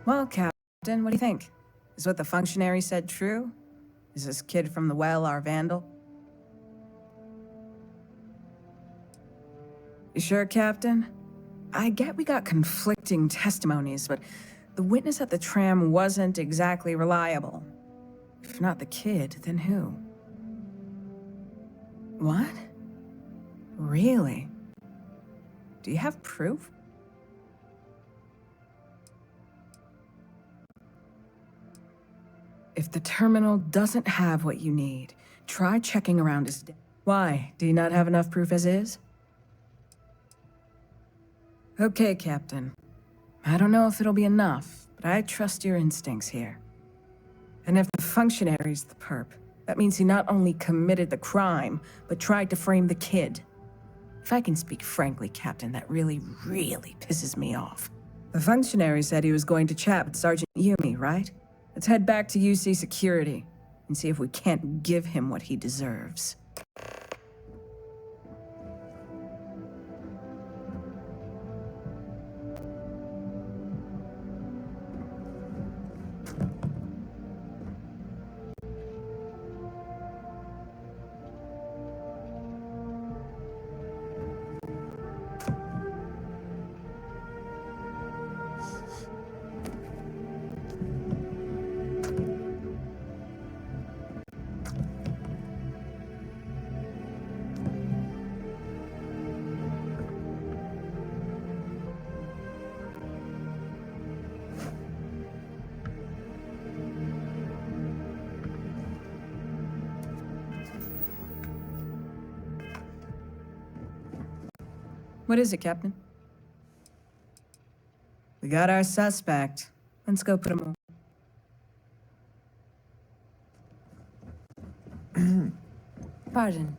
Well, Captain, what do you think? Is what the functionary said true? Is this kid from the well our vandal? You sure, Captain? I get we got conflicting testimonies, but the witness at the tram wasn't exactly reliable. If not the kid, then who? What? Really? Do you have proof? If the terminal doesn't have what you need, try checking around his desk. Why? Do you not have enough proof as is? Okay, Captain. I don't know if it'll be enough, but I trust your instincts here. And if the functionary's the perp, that means he not only committed the crime, but tried to frame the kid. If I can speak frankly, Captain, that really pisses me off. The functionary said he was going to chat with Sergeant Yumi, right? Let's head back to UC Security and see if we can't give him what he deserves. What is it, Captain? We got our suspect. Let's go put him on. Pardon.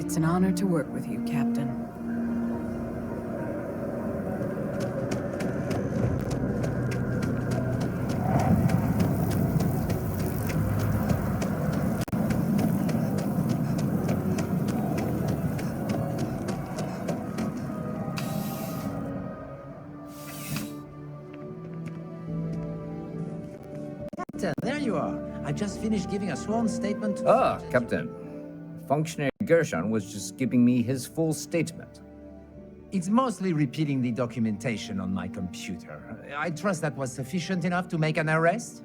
It's an honor to work with you, Captain. Captain, there you are. I just finished giving a sworn statement to... Ah, Captain. Functionary Gershon was just giving me his full statement. It's mostly repeating the documentation on my computer. I trust that was sufficient enough to make an arrest?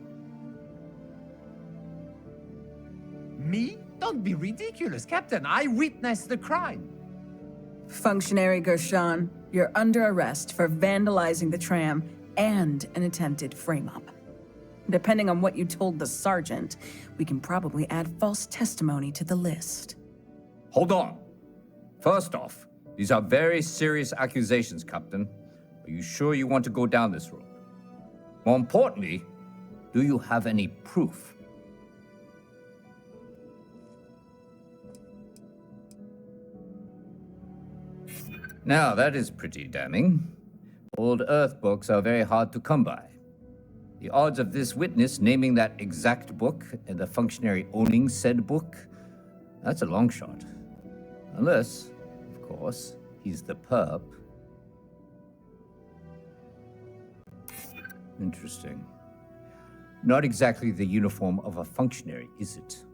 Me? Don't be ridiculous, Captain. I witnessed the crime. Functionary Gershon, you're under arrest for vandalizing the tram and an attempted frame-up. Depending on what you told the sergeant, we can probably add false testimony to the list. Hold on. First off, these are very serious accusations, Captain. Are you sure you want to go down this road? More importantly, do you have any proof? Now, that is pretty damning. Old Earth books are very hard to come by. The odds of this witness naming that exact book and the functionary owning said book, that's a long shot. Unless, of course, he's the perp. Interesting. Not exactly the uniform of a functionary, is it?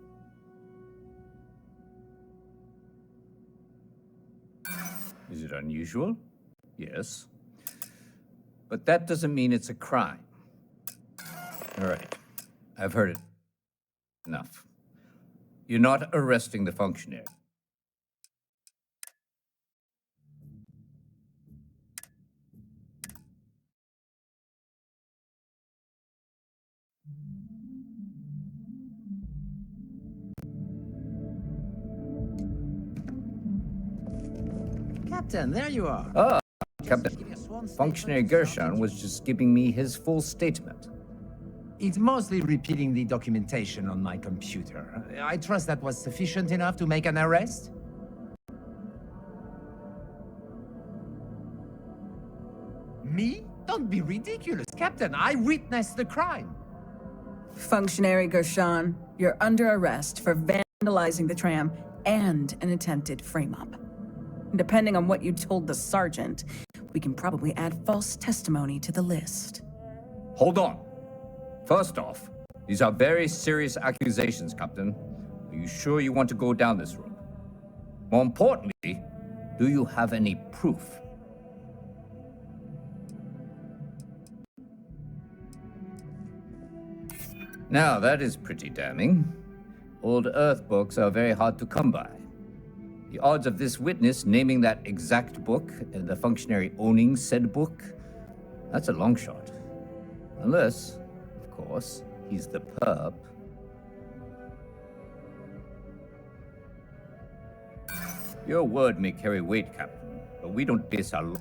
Is it unusual? Yes. But that doesn't mean it's a crime. All right. I've heard it. Enough. You're not arresting the functionary. Captain, there you are. Ah, Captain. Functionary Gershon was just giving me his full statement. It's mostly repeating the documentation on my computer. I trust that was sufficient enough to make an arrest? Me? Don't be ridiculous, Captain. I witnessed the crime. Functionary Gershon, you're under arrest for vandalizing the tram and an attempted frame-up. Depending on what you told the sergeant, we can probably add false testimony to the list. Hold on. First off, these are very serious accusations, Captain. Are you sure you want to go down this road? More importantly, do you have any proof? Now, that is pretty damning. Old Earth books are very hard to come by. The odds of this witness naming that exact book and the functionary owning said book, that's a long shot. Unless, of course, he's the perp. Your word may carry weight, Captain, but we don't base our...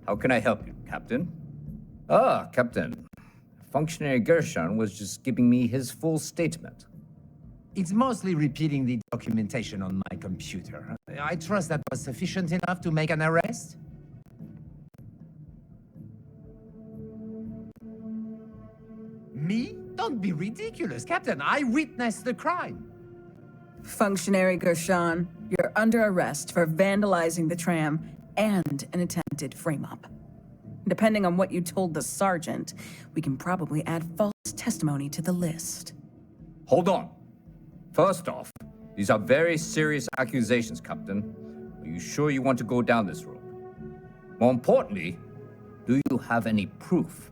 How can I help you, Captain? Ah, Captain. Functionary Gershon was just giving me his full statement. It's mostly repeating the documentation on my computer. I trust that was sufficient enough to make an arrest? Me? Don't be ridiculous, Captain. I witnessed the crime. Functionary Gershon, you're under arrest for vandalizing the tram and an attempted frame-up. Depending on what you told the sergeant, we can probably add false testimony to the list. Hold on. First off, these are very serious accusations, Captain. Are you sure you want to go down this road? More importantly, do you have any proof?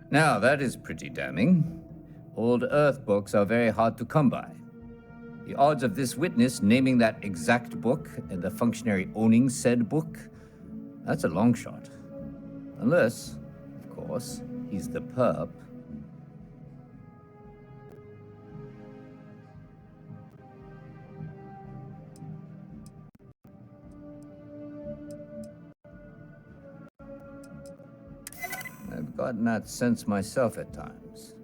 Now, that is pretty damning. Old Earth books are very hard to come by. The odds of this witness naming that exact book and the functionary owning said book, that's a long shot. Unless, of course, he's the perp. I've gotten that sense myself at times.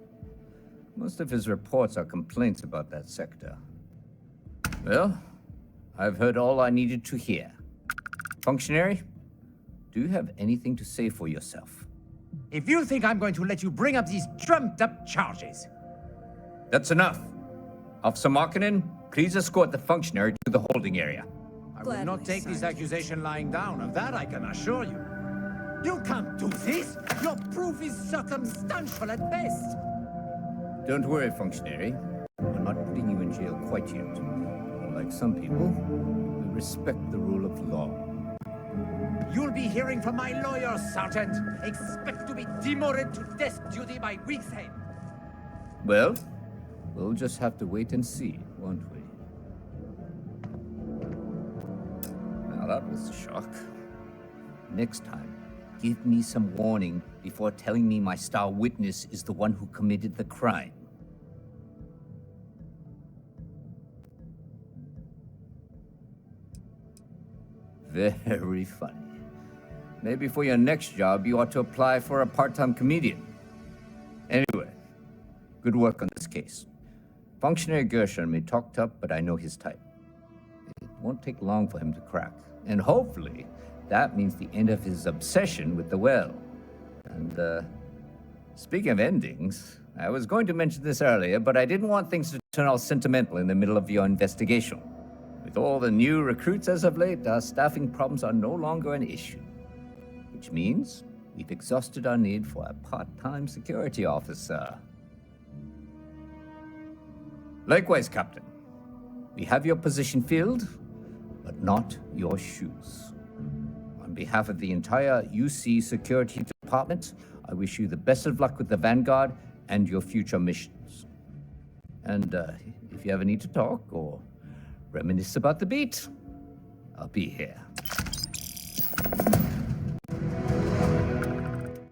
Most of his reports are complaints about that sector. Well, I've heard all I needed to hear. Functionary, do you have anything to say for yourself? If you think I'm going to let you bring up these trumped-up charges... That's enough. Officer Markkinen, please escort the functionary to the holding area. I will not take this accusation lying down, of that I can assure you. You can't do this! Your proof is circumstantial at best! Don't worry, functionary. We're not putting you in jail quite yet. Like some people, we respect the rule of law. You'll be hearing from my lawyer, Sergeant. Expect to be demoted to desk duty by week's end. Well, we'll just have to wait and see, won't we? Now that was a shock. Next time, give me some warning before telling me my star witness is the one who committed the crime. Very funny. Maybe for your next job, you ought to apply for a part-time comedian. Anyway, good work on this case. Functionary Gershon may talk tough, but I know his type. It won't take long for him to crack. And hopefully, that means the end of his obsession with the well. And, speaking of endings, I was going to mention this earlier, but I didn't want things to turn all sentimental in the middle of your investigation. With all the new recruits as of late, our staffing problems are no longer an issue. Which means we've exhausted our need for a part-time security officer. Likewise, Captain. We have your position filled, but not your shoes. On behalf of the entire UC Security Department, I wish you the best of luck with the Vanguard and your future missions. And if you ever need to talk or reminisce about the beat, I'll be here.